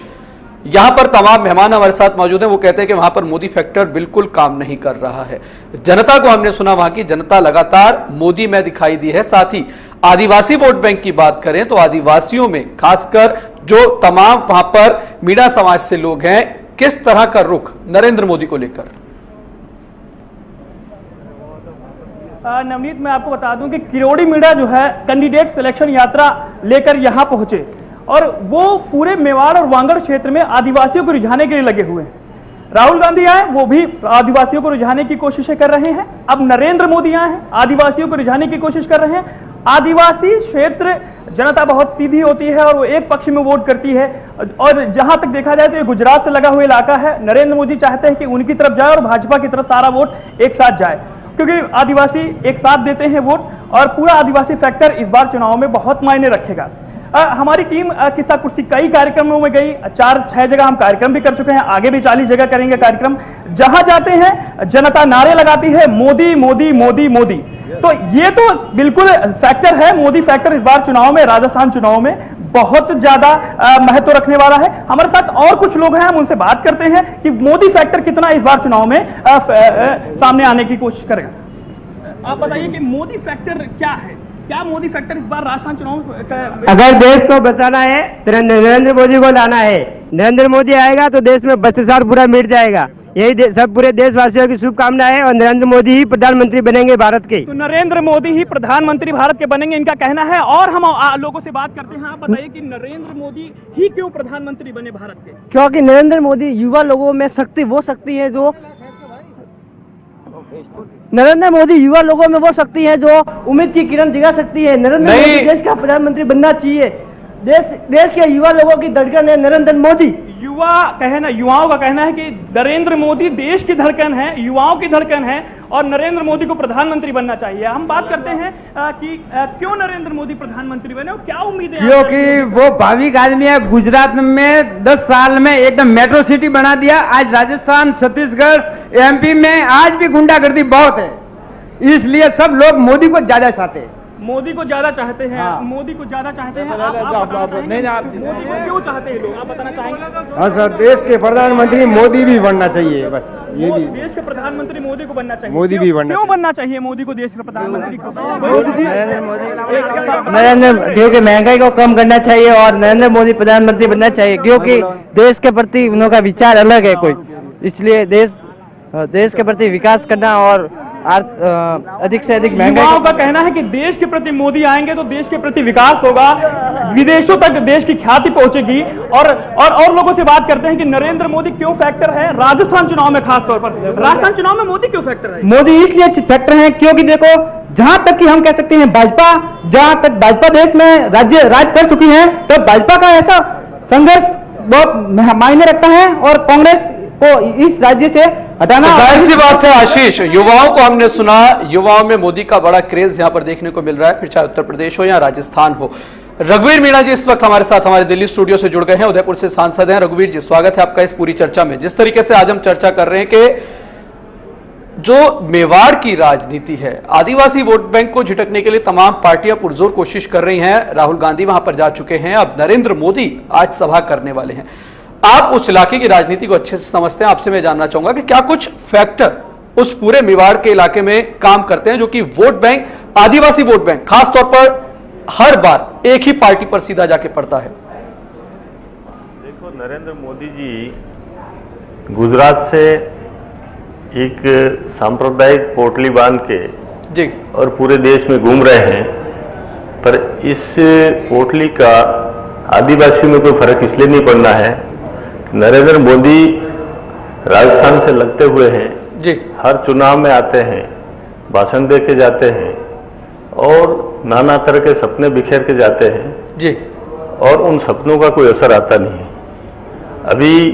यहां पर तमाम मेहमान हमारे साथ मौजूद हैं, वो कहते हैं कि वहां पर मोदी फैक्टर बिल्कुल काम नहीं कर रहा है। जनता को हमने सुना, वहां की जनता लगातार मोदी में दिखाई दी है। साथ ही आदिवासी वोट बैंक की बात करें तो आदिवासियों में खासकर जो तमाम वहां पर मीणा समाज से लोग हैं, किस तरह का रुख नरेंद्र मोदी को लेकर? नवनीत, मैं आपको बता दूं कि किरोड़ी मीणा जो है कैंडिडेट सिलेक्शन यात्रा लेकर यहां पहुंचे और वो पूरे मेवाड़ और वांगड़ क्षेत्र में आदिवासियों को रिझाने के लिए लगे हुए हैं। राहुल गांधी आए, वो भी आदिवासियों को रिझाने की कोशिशें कर रहे हैं। अब नरेंद्र मोदी आए हैं, आदिवासियों को रिझाने की कोशिश कर रहे हैं। आदिवासी क्षेत्र जनता बहुत सीधी होती है और वो एक पक्ष में वोट करती है और जहां तक देखा जाए तो ये गुजरात से लगा हुआ इलाका है। नरेंद्र मोदी चाहते हैं कि उनकी तरफ जाए और भाजपा की तरफ सारा वोट एक साथ जाए, क्योंकि आदिवासी एक साथ देते हैं वोट और पूरा आदिवासी फैक्टर इस बार चुनाव में बहुत मायने रखेगा। हमारी टीम किस्सा कुर्सी कई कार्यक्रमों में गई, 4-6 जगह हम कार्यक्रम भी कर चुके हैं, आगे भी 40 जगह करेंगे कार्यक्रम। जहां जाते हैं जनता नारे लगाती है मोदी मोदी मोदी मोदी। तो ये तो बिल्कुल फैक्टर है, मोदी फैक्टर इस बार चुनाव में, राजस्थान चुनाव में बहुत ज्यादा महत्व रखने वाला है। हमारे साथ और कुछ लोग हैं, हम उनसे बात करते हैं कि मोदी फैक्टर कितना इस बार चुनाव में सामने आने की कोशिश करेगा। आप बताइए कि मोदी फैक्टर क्या है? क्या मोदी फैक्टर इस बार राजस्थान चुनाव अगर देश को बचाना है तो नरेंद्र मोदी को लाना है। नरेंद्र मोदी आएगा तो देश में भ्रष्टाचार पूरा मिट जाएगा। यही सब पूरे देशवासियों की शुभकामनाएं है और नरेंद्र मोदी ही प्रधानमंत्री बनेंगे भारत के। तो नरेंद्र मोदी ही प्रधानमंत्री भारत के बनेंगे, इनका कहना है। और हम लोगों से बात करते हैं, आप बताइए कि नरेंद्र मोदी ही क्यों प्रधानमंत्री बने भारत के? क्योंकि नरेंद्र मोदी युवा लोगों में शक्ति है जो नरेंद्र मोदी युवा लोगों में वो शक्ति है जो उम्मीद की किरण जगा सकती है। नरेंद्र मोदी देश का प्रधानमंत्री बनना चाहिए। देश के युवा लोगों की धड़कन है नरेंद्र मोदी। युवाओं का कहना है कि नरेंद्र मोदी देश की धड़कन है, युवाओं की धड़कन है और नरेंद्र मोदी को प्रधानमंत्री बनना चाहिए। हम बात करते हैं कि क्यों नरेंद्र मोदी प्रधानमंत्री बने और क्या उम्मीदें? क्योंकि वो भाविक आदमी है। गुजरात में 10 साल में एकदम मेट्रो सिटी बना दिया। आज राजस्थान, छत्तीसगढ़, एमपी में आज भी गुंडागर्दी बहुत है, इसलिए सब लोग मोदी को ज्यादा चाहते हैं। मोदी को ज्यादा चाहते हैं। हाँ। मोदी को ज्यादा चाहते हैं। मोदी को क्यों चाहते हैं लोग, आप बताना चाहेंगे? हाँ सर, देश के प्रधानमंत्री मोदी भी बनना चाहिए। बस ये भी देश के प्रधानमंत्री मोदी को बनना चाहिए। मोदी भी बनना क्यों बनना चाहिए मोदी को देश के प्रधानमंत्री को? नरेंद्र, क्योंकि महंगाई को कम करना चाहिए और नरेंद्र मोदी प्रधानमंत्री बनना चाहिए, क्योंकि देश के प्रति उनका विचार अलग है कोई, इसलिए देश के प्रति विकास करना और अधिक से अधिक महंगाई। युवाओं का कहना है कि देश के प्रति मोदी आएंगे तो देश के प्रति विकास होगा, विदेशों तक देश की ख्याति पहुंचेगी। और लोगों से बात करते हैं कि नरेंद्र मोदी क्यों फैक्टर है राजस्थान चुनाव में, खास तौर पर राजस्थान चुनाव में मोदी क्यों फैक्टर है? मोदी इसलिए फैक्टर है क्योंकि देखो, जहां तक कि हम कह सकते हैं भाजपा, जहां तक भाजपा देश में राज कर चुकी है, तो भाजपा का ऐसा संघर्ष बहुत मायने रखता है और कांग्रेस को इस राज्य से हटाना। जाहिर सी बात है आशीष, युवाओं को हमने सुना, युवाओं में मोदी का बड़ा क्रेज यहां पर देखने को मिल रहा है, फिर चाहे उत्तर प्रदेश हो या राजस्थान हो। रघुवीर मीणा जी इस वक्त हमारे साथ हमारे दिल्ली स्टूडियो से जुड़ गए हैं, उदयपुर से सांसद हैं। रघुवीर जी, स्वागत है आपका इस पूरी चर्चा में। जिस तरीके से आज हम चर्चा कर रहे हैं कि जो मेवाड़ की राजनीति है, आदिवासी वोट बैंक को झिटकने के लिए तमाम पार्टियां पुरजोर कोशिश कर रही हैं। राहुल गांधी वहां पर जा चुके हैं, अब नरेंद्र मोदी आज सभा करने वाले हैं। आप उस इलाके की राजनीति को अच्छे से समझते हैं, आपसे मैं जानना चाहूंगा कि क्या कुछ फैक्टर उस पूरे मेवाड़ के इलाके में काम करते हैं जो कि वोट बैंक, आदिवासी वोट बैंक खासतौर पर हर बार एक ही पार्टी पर सीधा जाके पड़ता है? देखो, नरेंद्र मोदी जी गुजरात से एक सांप्रदायिक पोटली बांध के जी और पूरे देश में घूम रहे हैं, पर इस पोटली का आदिवासियों में कोई फर्क इसलिए नहीं पड़ना है। नरेंद्र मोदी राजस्थान से लगते हुए हैं जी, हर चुनाव में आते हैं, भाषण दे के जाते हैं और नाना तरह के सपने बिखेर के जाते हैं जी, और उन सपनों का कोई असर आता नहीं है। अभी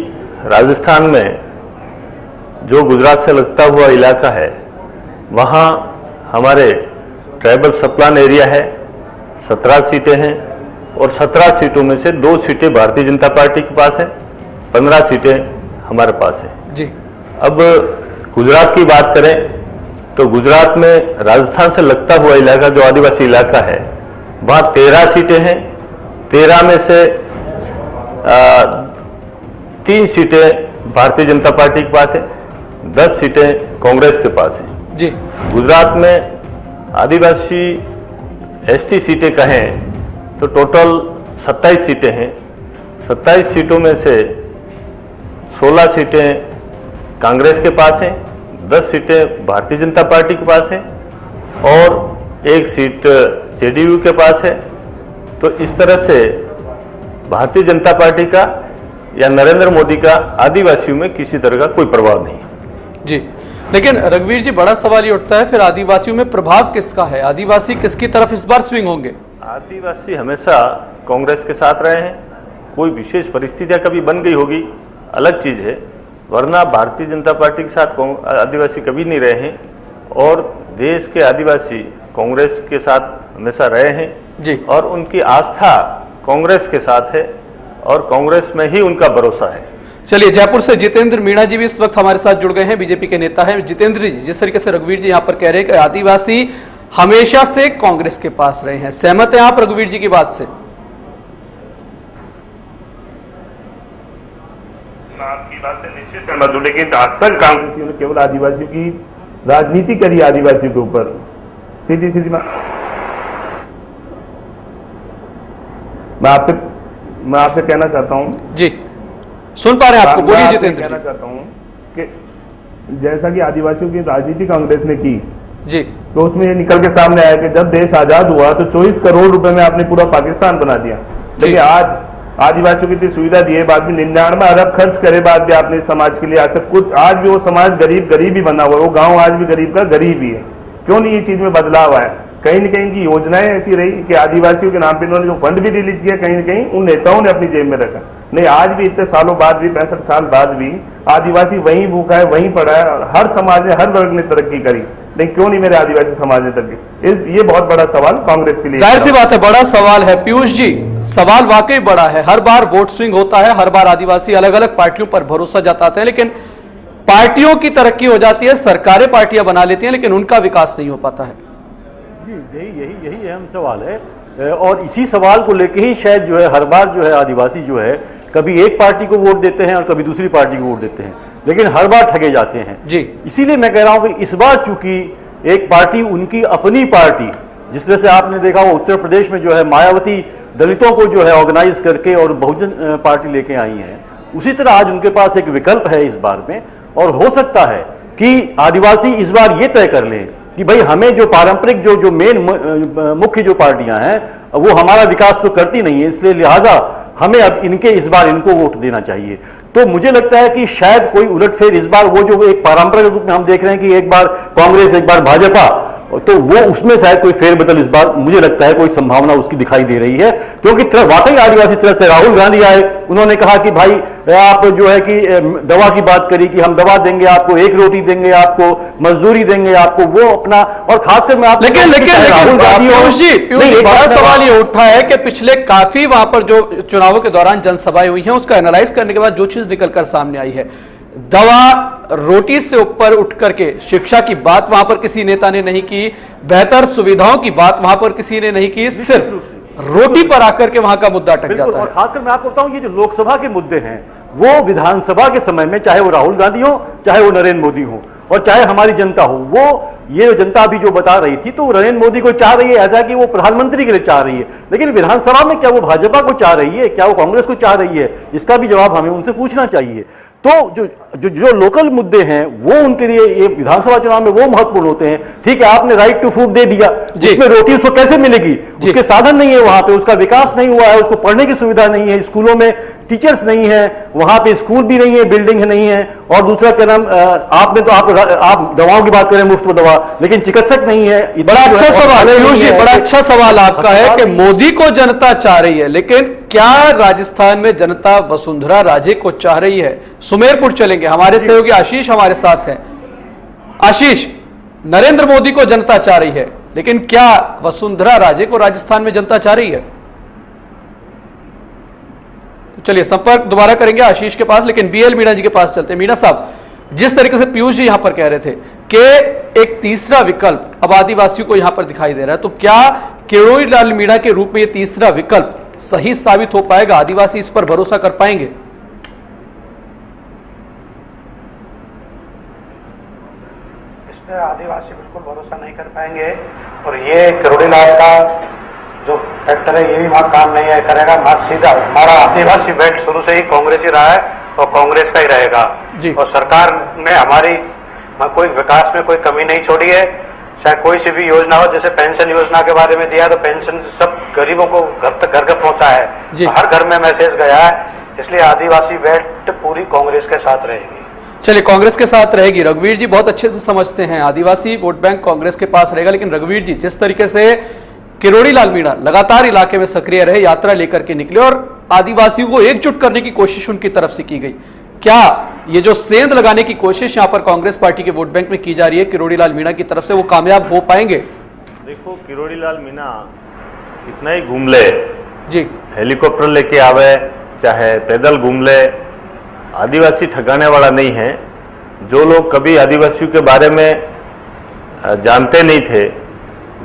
राजस्थान में जो गुजरात से लगता हुआ इलाका है, वहाँ हमारे ट्राइबल सप्लान एरिया है, 17 सीटें हैं और 17 सीटों में से 2 सीटें भारतीय जनता पार्टी के पास है, 15 सीटें हमारे पास है जी। अब गुजरात की बात करें तो गुजरात में राजस्थान से लगता हुआ इलाका जो आदिवासी इलाका है, वहाँ 13 सीटें हैं। 13 में से 3 सीटें भारतीय जनता पार्टी के पास है, 10 सीटें कांग्रेस के पास है जी। गुजरात में आदिवासी एसटी सीटें कहें तो टोटल 27 सीटें हैं। 27 सीटों में से 16 सीटें कांग्रेस के पास हैं, 10 सीटें भारतीय जनता पार्टी के पास हैं और 1 सीट जेडीयू के पास है। तो इस तरह से भारतीय जनता पार्टी का या नरेंद्र मोदी का आदिवासियों में किसी तरह का कोई प्रभाव नहीं है जी। लेकिन रघुवीर जी, बड़ा सवाल ये उठता है फिर आदिवासियों में प्रभाव किसका है? आदिवासी किसकी तरफ इस बार स्विंग होंगे? आदिवासी हमेशा कांग्रेस के साथ रहे हैं। कोई विशेष परिस्थितियां कभी बन गई होगी अलग चीज है, वरना भारतीय जनता पार्टी के साथ आदिवासी कभी नहीं रहे हैं और देश के आदिवासी कांग्रेस के साथ हमेशा रहे हैं जी। और उनकी आस्था कांग्रेस के साथ है और कांग्रेस में ही उनका भरोसा है। चलिए, जयपुर से जितेंद्र मीणा जी भी इस वक्त हमारे साथ जुड़ गए हैं, बीजेपी के नेता हैं। जितेंद्र जी, जिस तरीके से रघुवीर जी यहाँ पर कह रहे हैं कि आदिवासी हमेशा से कांग्रेस के पास रहे हैं, सहमत हैं आप रघुवीर जी की बात से? मैं आपकी बात से निश्चित सहमत हूं, लेकिन आज तक कांग्रेसियों ने केवल आदिवासियों की राजनीति करी, आदिवासियों के ऊपर सीधी सीधी मैं आपसे कहना चाहता हूँ जी, सुन पा रहे हैं आपको, मैं बोलिए आपसे जितेंद्र कहना जी। चाहता हूँ कि जैसा कि आदिवासियों की राजनीति कांग्रेस ने की, जी, तो उसमें ये निकल के सामने आया कि जब देश आजाद हुआ तो 24 करोड़ रुपए में आपने पूरा पाकिस्तान बना दिया। लेकिन आज आदिवासियों की इतनी सुविधा दी है, बाद में 99 अरब खर्च करे, बाद में आपने समाज के लिए आज तक कुछ, आज भी वो समाज गरीब ही बना हुआ है, वो गांव आज भी गरीब का गरीब ही है। क्यों नहीं ये चीज में बदलाव आया? कहीं न कहीं की योजनाएं ऐसी रही कि आदिवासियों के नाम पे इन्होंने जो फंड भी रिलीज किया, कहीं न कहीं उन नेताओं ने अपनी जेब में रखा। नहीं, आज भी इतने सालों बाद भी, 65 साल बाद भी आदिवासी वहीं भूखा है, वहीं पड़ा है, और हर समाज ने, हर वर्ग ने तरक्की करी, लेकिन क्यों नहीं मेरे आदिवासी समाज ने तरक्की? ये बहुत बड़ा सवाल कांग्रेस के लिए। जाहिर सी बात है, बड़ा सवाल है पीयूष जी, सवाल वाकई बड़ा है। हर बार वोट स्विंग होता है, हर बार आदिवासी अलग अलग पार्टियों पर भरोसा जताते हैं, लेकिन पार्टियों की तरक्की हो जाती है, सरकारें पार्टियां बना लेती हैं, लेकिन उनका विकास नहीं हो पाता है। यही अहम सवाल है, और इसी सवाल को लेके ही शायद जो है हर बार जो है आदिवासी जो है कभी एक पार्टी को वोट देते हैं और कभी दूसरी पार्टी को वोट देते हैं, लेकिन हर बार ठगे जाते हैं जी। इसीलिए मैं कह रहा हूं कि इस बार चूंकि एक पार्टी उनकी अपनी पार्टी, जिस तरह से आपने देखा वो उत्तर प्रदेश में जो है मायावती दलितों को जो है ऑर्गेनाइज करके और बहुजन पार्टी लेके आई है, उसी तरह आज उनके पास एक विकल्प है इस बार में, और हो सकता है कि आदिवासी इस बार ये तय कर लें कि भाई हमें जो पारंपरिक जो मेन मुख्य जो पार्टियां हैं वो हमारा विकास तो करती नहीं है, इसलिए लिहाजा हमें अब इस बार इनको वोट देना चाहिए। तो मुझे लगता है कि शायद कोई उलटफेर इस बार, वो जो एक पारंपरिक रूप में हम देख रहे हैं कि एक बार कांग्रेस एक बार भाजपा, तो वो उसमें शायद कोई फेरबदल इस बार मुझे लगता है कोई संभावना उसकी दिखाई दे रही है, क्योंकि वाकई आदिवासी तरफ से राहुल गांधी आए, उन्होंने कहा कि भाई आप जो है कि दवा की बात करी कि हम दवा देंगे आपको, एक रोटी देंगे आपको, मजदूरी देंगे आपको, वो अपना, और खासकर मैं आप लेकिन राहुल गांधी, पीयूष बड़ा सवाल ये उठा है कि पिछले काफी वहां पर जो चुनावों के दौरान जनसभाएं हुई हैं, उसका एनालाइज करने के बाद जो चीज निकलकर सामने आई है, दवा रोटी से ऊपर उठ करके शिक्षा की बात वहां पर किसी नेता ने नहीं की, बेहतर सुविधाओं की बात वहां पर किसी ने नहीं की, सिर्फ रोटी पर आकर के वहां का मुद्दा अटक जाता है। और खासकर मैं आपको बताऊं, ये जो लोकसभा के मुद्दे हैं वो विधानसभा के समय में, चाहे वो राहुल गांधी हो, चाहे वो नरेंद्र मोदी हो, और चाहे हमारी जनता हो, वो ये जनता अभी जो बता रही थी तो नरेंद्र मोदी को चाह रही है ऐसा कि वो प्रधानमंत्री के लिए चाह रही है, लेकिन विधानसभा में क्या वो भाजपा को चाह रही है, क्या वो कांग्रेस को चाह रही है? इसका भी जवाब हमें उनसे पूछना चाहिए। तो जो लोकल मुद्दे हैं वो उनके लिए ये विधानसभा चुनाव में वो महत्वपूर्ण होते हैं। ठीक है, आपने राइट टू फूड दे दिया, उसमें रोटी उसको कैसे मिलेगी? उसके साधन नहीं है, वहां पे उसका विकास नहीं हुआ है, उसको पढ़ने की सुविधा नहीं है, स्कूलों में टीचर्स नहीं है, वहां पे स्कूल भी नहीं है, बिल्डिंग नहीं है, और दूसरा क्या नाम, आपने तो आप दवाओं की बात करें, मुफ्त दवा, लेकिन चिकित्सक नहीं है। बड़ा अच्छा सवाल है, बड़ा अच्छा सवाल आपका है कि मोदी को जनता चाह रही है, लेकिन क्या राजस्थान में जनता वसुंधरा राजे को चाह रही है? सुमेरपुर चलेंगे, हमारे सहयोगी आशीष हमारे साथ हैं। आशीष, नरेंद्र मोदी को जनता चाह रही है, लेकिन क्या वसुंधरा राजे को राजस्थान में जनता चाह रही है? चलिए संपर्क दोबारा करेंगे आशीष के पास, लेकिन बीएल मीणा जी के पास चलते हैं। मीणा साहब, जिस तरीके से पीयूष जी यहां पर कह रहे थे कि एक तीसरा विकल्प अब आदिवासियों को यहां पर दिखाई दे रहा है, तो क्या किरोड़ी लाल मीणा के रूप में यह तीसरा विकल्प सही साबित हो पाएगा? आदिवासी इस पर भरोसा कर पाएंगे? इस पर आदिवासी बिल्कुल भरोसा नहीं कर पाएंगे, और ये किरोड़ी लाल का जो फैक्टर है ये भी वहां काम नहीं करेगा। सीधा हमारा आदिवासी बेल्ट शुरू से ही कांग्रेस ही रहा है और कांग्रेस का ही रहेगा, और सरकार ने हमारी कोई विकास में कोई कमी नहीं छोड़ी है। चाहे कोई सी भी योजना हो, जैसे पेंशन योजना के बारे में दिया तो पेंशन सब गरीबों को घर तक घर पहुंचा है, हर घर में मैसेज गया है, इसलिए आदिवासी बेल्ट पूरी कांग्रेस के साथ रहेगी। चलिए, कांग्रेस के साथ रहेगी। रघुवीर जी बहुत अच्छे से समझते हैं आदिवासी वोट बैंक कांग्रेस के पास रहेगा, लेकिन रघुवीर जी, जिस तरीके से किरोड़ी लाल मीणा लगातार इलाके में सक्रिय रहे, यात्रा लेकर के निकले और आदिवासियों को एकजुट करने की कोशिश उनकी तरफ से की गई, क्या ये जो सेंध लगाने की कोशिश यहां पर कांग्रेस पार्टी के वोट बैंक में की जा रही है किरोड़ी लाल मीणा की तरफ से, वो कामयाब हो पाएंगे? देखो, किरोड़ी लाल मीणा कितना ही घूम ले जी, हेलीकॉप्टर लेके आवे चाहे पैदल घूम ले, आदिवासी ठगाने वाला नहीं है। जो लोग कभी आदिवासियों के बारे में जानते नहीं थे,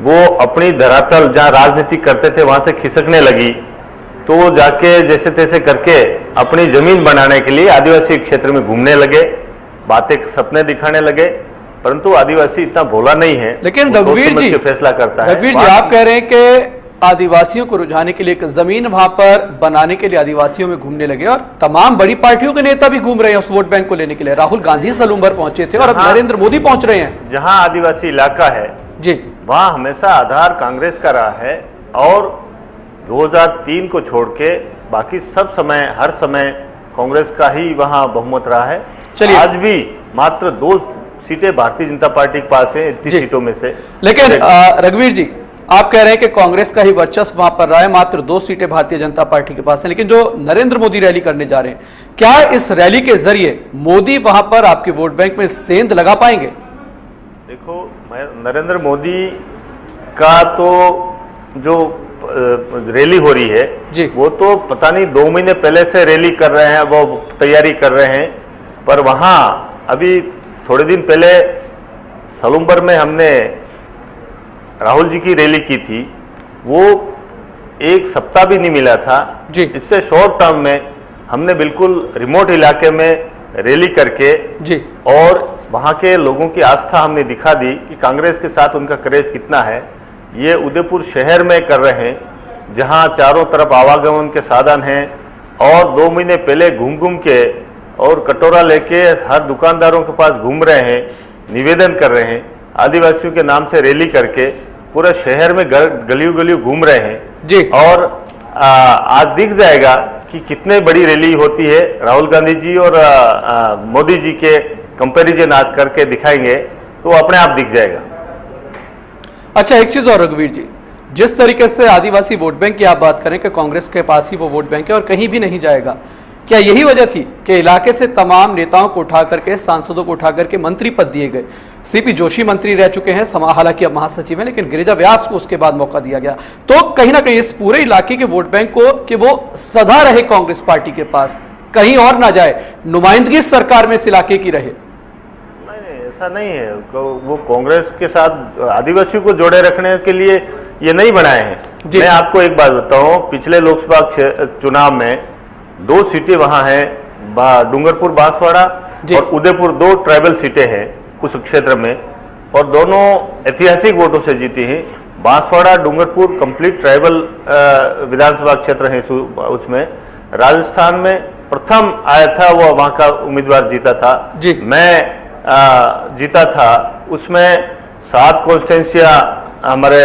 वो अपनी धरातल जहां राजनीति करते थे वहां से खिसकने लगी, तो वो जाके जैसे तैसे करके अपनी जमीन बनाने के लिए आदिवासी क्षेत्र में घूमने लगे, बातें सपने दिखाने लगे, परंतु आदिवासी इतना भोला नहीं है। लेकिन रघुवीर जी फैसला करता है। रघुवीर जी, आप कह रहे हैं कि आदिवासियों को रुझाने के लिए एक जमीन वहां पर बनाने के लिए आदिवासियों में घूमने लगे और तमाम बड़ी पार्टियों के नेता भी घूम रहे हैं उस वोट बैंक को लेने के लिए। राहुल गांधी सलूम्बर पहुंचे थे और अब नरेंद्र मोदी पहुंच रहे हैं। जहां आदिवासी इलाका है जी, वहां हमेशा आधार कांग्रेस का रहा है और 2003 को छोड़ के बाकी सब समय हर समय कांग्रेस का ही वहां बहुमत रहा है। चलिए, आज भी मात्र 2 सीटें भारतीय जनता पार्टी के पास है 31 सीटों में से। लेकिन रघुवीर जी, आप कह रहे हैं कि कांग्रेस का ही वर्चस्व वहां पर रहा है, मात्र 2 सीटें भारतीय जनता पार्टी के पास हैं, लेकिन जो नरेंद्र मोदी रैली करने जा रहे हैं, क्या इस रैली के जरिए मोदी वहां पर आपके वोट बैंक में सेंध लगा पाएंगे? देखो, मैं नरेंद्र मोदी का तो जो रैली हो रही है जी, वो तो पता नहीं 2 महीने पहले से रैली कर रहे हैं, वो तैयारी कर रहे हैं। पर वहां अभी थोड़े दिन पहले सलूम्बर में हमने राहुल जी की रैली की थी, वो 1 सप्ताह भी नहीं मिला था जी। इससे शॉर्ट टर्म में हमने बिल्कुल रिमोट इलाके में रैली करके जी और वहां के लोगों की आस्था हमने दिखा दी कि कांग्रेस के साथ उनका क्रेज कितना है। ये उदयपुर शहर में कर रहे हैं जहां चारों तरफ आवागमन के साधन हैं और 2 महीने पहले घूम घूम के और कटोरा लेके हर दुकानदारों के पास घूम रहे हैं, निवेदन कर रहे हैं, आदिवासियों के नाम से रैली करके पूरे शहर में गलियों गलियों घूम रहे हैं जी। और आज दिख जाएगा कि कितने बड़ी रैली होती है। राहुल गांधी जी और मोदी जी के कंपैरिजन आज करके दिखाएंगे तो अपने आप दिख जाएगा। अच्छा, एक चीज और रघुवीर जी, जिस तरीके से आदिवासी वोट बैंक की आप बात करें कि कांग्रेस के पास ही वो वोट बैंक है और कहीं भी नहीं जाएगा, क्या यही वजह थी कि इलाके से तमाम नेताओं को उठा करके, सांसदों को उठा करके मंत्री पद दिए गए? सीपी जोशी मंत्री रह चुके हैं, हालांकि अब महासचिव हैं, लेकिन गिरिजा व्यास को उसके बाद मौका दिया गया। तो कहीं ना कहीं इस पूरे इलाके के वोट बैंक को कि वो सदा रहे कांग्रेस पार्टी के पास, कहीं और ना जाए, नुमाइंदगी सरकार में इस इलाके की रहे। ऐसा नहीं है, वो कांग्रेस के साथ आदिवासियों को जोड़े रखने के लिए ये नहीं बनाए हैं। मैं आपको एक बात बताऊं, पिछले लोकसभा चुनाव में 2 सीटें वहां हैं, डूंगरपुर बांसवाड़ा और उदयपुर, 2 ट्राइबल सीटें हैं उस क्षेत्र में और दोनों ऐतिहासिक वोटों से जीती हैं। बांसवाड़ा डूंगरपुर कंप्लीट ट्राइबल विधानसभा क्षेत्र है उसमें। राजस्थान में प्रथम आया था, वो वहां का उम्मीदवार जीता था जी। मैं जीता था, उसमें 7 कॉन्स्टिट्यूंसियां हमारे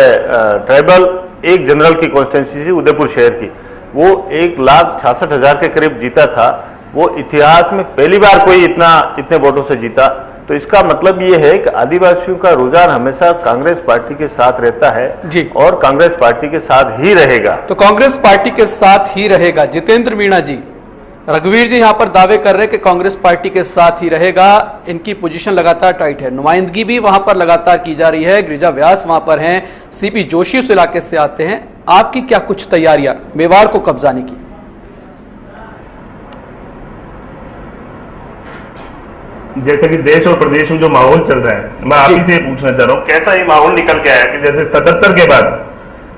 ट्राइबल, 1 जनरल की कॉन्स्टिट्यूंसी थी उदयपुर शहर की, वो 1,66,000 के करीब जीता था। वो इतिहास में पहली बार कोई इतने वोटों से जीता। तो इसका मतलब ये है कि आदिवासियों का रुझान हमेशा कांग्रेस पार्टी के साथ रहता है जी। और कांग्रेस पार्टी के साथ ही रहेगा। तो कांग्रेस पार्टी के साथ ही रहेगा। जितेंद्र मीणा जी, रघुवीर जी यहां पर दावे कर रहे हैं कि कांग्रेस पार्टी के साथ ही रहेगा, इनकी पोजीशन लगातार टाइट है, नुमाइंदगी भी वहां पर लगातार की जा रही है, गिरिजा व्यास वहां पर हैं, सीपी जोशी उस इलाके से आते हैं। आपकी क्या कुछ तैयारियां मेवाड़ को कब्जाने की? जैसे कि देश और प्रदेश में जो माहौल चल रहा है, मैं आप ही से पूछना चाह रहा हूँ, कैसा ये माहौल निकल के आया कि जैसे 77 के बाद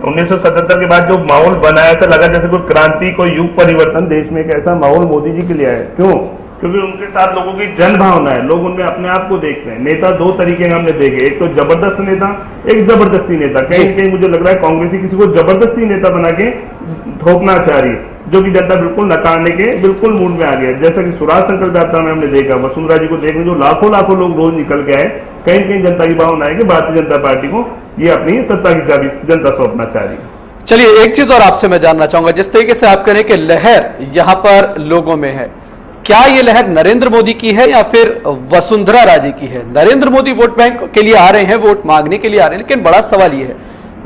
1977 के बाद जो माहौल बना, ऐसा लगा जैसे कोई क्रांति, कोई युग परिवर्तन देश में एक ऐसा माहौल मोदी जी के लिए आया। क्यों? क्योंकि उनके साथ लोगों की जन भावना है, लोग उनमें अपने आप को देखते हैं। नेता 2 तरीके के हमने देखे, एक तो जबरदस्त नेता, एक जबरदस्ती नेता। कहीं कहीं मुझे लग रहा है कांग्रेस किसी को जबरदस्ती नेता बना के थोपना चाह रही है, जो कि जनता बिल्कुल नकारने के बिल्कुल मूड में आ गया। जैसा कि सुराज संकल्प यात्रा में हमने देखा, वसुंधरा जी को देखने जो लाखों लाखों लोग रोज निकल के आए, कहीं कहीं जनता की भावना है कि भारतीय जनता पार्टी को ये अपनी सत्ता की चाबी जनता सौंपना चाह रही है। चलिए, एक चीज और आपसे मैं जानना चाहूंगा, जिस तरीके से आप कह रहे हैं कि लहर यहां पर लोगों में है, क्या ये लहर नरेंद्र मोदी की है या फिर वसुंधरा राजे की है? नरेंद्र मोदी वोट बैंक के लिए आ रहे हैं, वोट मांगने के लिए आ रहे हैं, लेकिन बड़ा सवाल ये है,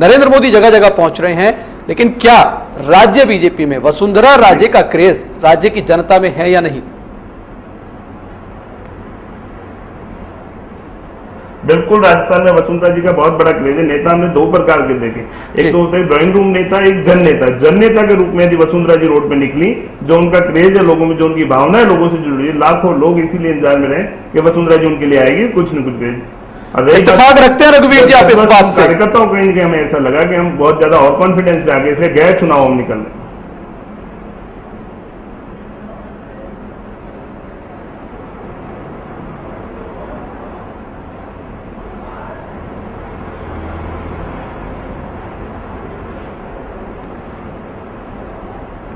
नरेंद्र मोदी जगह जगह पहुंच रहे हैं, लेकिन क्या राज्य बीजेपी में वसुंधरा राजे का क्रेज राज्य की जनता में है या नहीं? बिल्कुल, राजस्थान में वसुंधरा जी का बहुत बड़ा क्रेज है। नेता हमने 2 प्रकार के देखे, एक तो होता है ड्राइंग रूम नेता, एक जन नेता। जन नेता के रूप में यदि वसुंधरा जी रोड पे निकली, जो उनका क्रेज है लोगों में, जो उनकी भावना है लोगों से जुड़ी है, लाखों लोग इसीलिए इंतजार में रहे कि वसुंधरा जी उनके लिए आएगी, कुछ न कुछ क्रेज। इत्तेफाक रखते हैं रघुवीर जी आप इस बात से? कार्यकर्ताओं को कहीं हमें ऐसा लगा कि हम बहुत ज्यादा और कॉन्फिडेंस पे आगे से गैर चुनाव हम निकल रहे।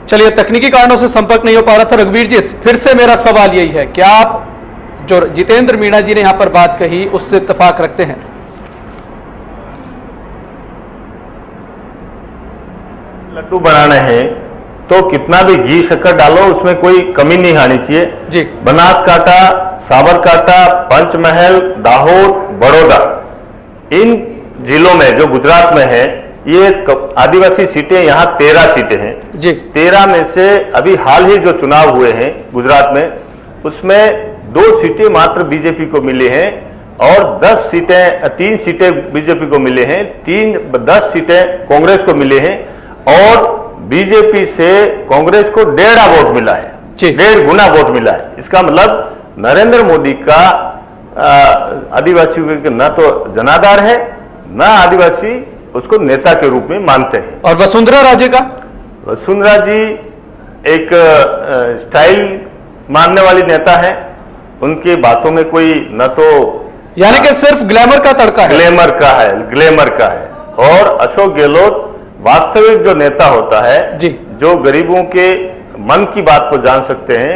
चलिए, तकनीकी कारणों से संपर्क नहीं हो पा रहा था। रघुवीर जी, फिर से मेरा सवाल यही है, क्या आप जो जितेंद्र मीणा जी ने यहां पर बात कही उससे इत्तेफाक रखते हैं? लड्डू बनाने हैं तो कितना भी घी शक्कर डालो, उसमें कोई कमी नहीं आनी चाहिए जी। बनासकांठा, साबरकांठा, पंचमहल, दाहोद, बड़ौदा, इन जिलों में जो गुजरात में है, ये आदिवासी सीटें यहाँ 13 सीटें हैं जी। 13 में से अभी हाल ही जो चुनाव हुए हैं गुजरात में, उसमें 2 सीटें मात्र बीजेपी को मिली हैं और 3 सीटें बीजेपी को मिले हैं, 10 सीटें कांग्रेस को मिले हैं और बीजेपी से कांग्रेस को 1.5 वोट मिला है, 1.5 गुना वोट मिला है। इसका मतलब नरेंद्र मोदी का आदिवासियों के न तो जनाधार है, न आदिवासी उसको नेता के रूप में मानते हैं। और वसुंधरा राजे का? वसुंधरा जी एक स्टाइल मानने वाली नेता है, उनकी बातों में कोई न तो, यानी कि सिर्फ ग्लैमर का तड़का है। ग्लैमर का है। और अशोक गहलोत वास्तविक जो नेता होता है जी, जो गरीबों के मन की बात को जान सकते हैं,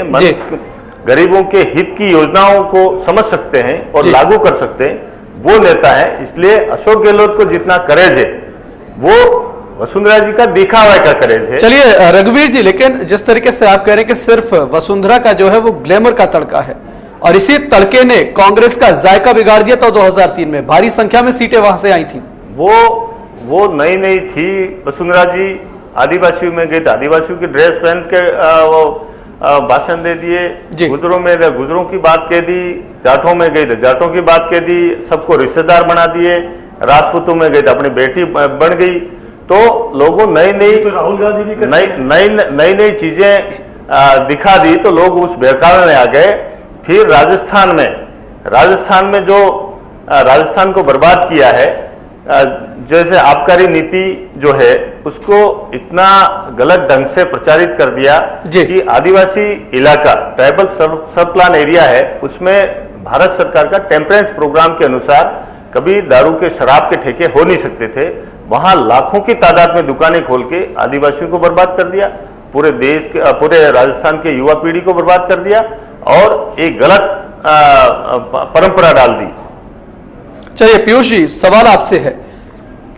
गरीबों के हित की योजनाओं को समझ सकते हैं और लागू कर सकते हैं, वो नेता है। इसलिए अशोक गहलोत को जितना करेज है वो वसुंधरा जी का दिखावा का करेज है। चलिए रघुवीर जी, लेकिन जिस तरीके से आप कह रहे हैं कि सिर्फ वसुंधरा का जो है वो ग्लैमर का तड़का है और इसी तड़के ने कांग्रेस का जायका बिगाड़ दिया था। 2003 में भारी संख्या में सीटें वहां से आई थी। वो नई थी वसुंधरा जी, आदिवासियों में गई, आदिवासियों की ड्रेस पहन के वो भाषण दे दिए, गुजरों में गुजरों की बात कह दी, जाटों में गई तो जाटों की बात कह दी, सबको रिश्तेदार बना दिए, राजपूतों में गई तो अपनी बेटी बन गई। तो लोगों राहुल गांधी भी नई चीजें दिखा दी तो लोग उस बहकावे में आ गए। फिर राजस्थान में जो राजस्थान को बर्बाद किया है, जैसे आबकारी नीति जो है उसको इतना गलत ढंग से प्रचारित कर दिया कि आदिवासी इलाका ट्राइबल सब प्लान एरिया है, उसमें भारत सरकार का टेम्परेंस प्रोग्राम के अनुसार कभी दारू के शराब के ठेके हो नहीं सकते थे। वहां लाखों की तादाद में दुकानें खोल के आदिवासियों को बर्बाद कर दिया, पूरे राजस्थान के युवा पीढ़ी को बर्बाद कर दिया और एक गलत परंपरा डाल दी। चलिए पीयूष जी, सवाल आपसे है।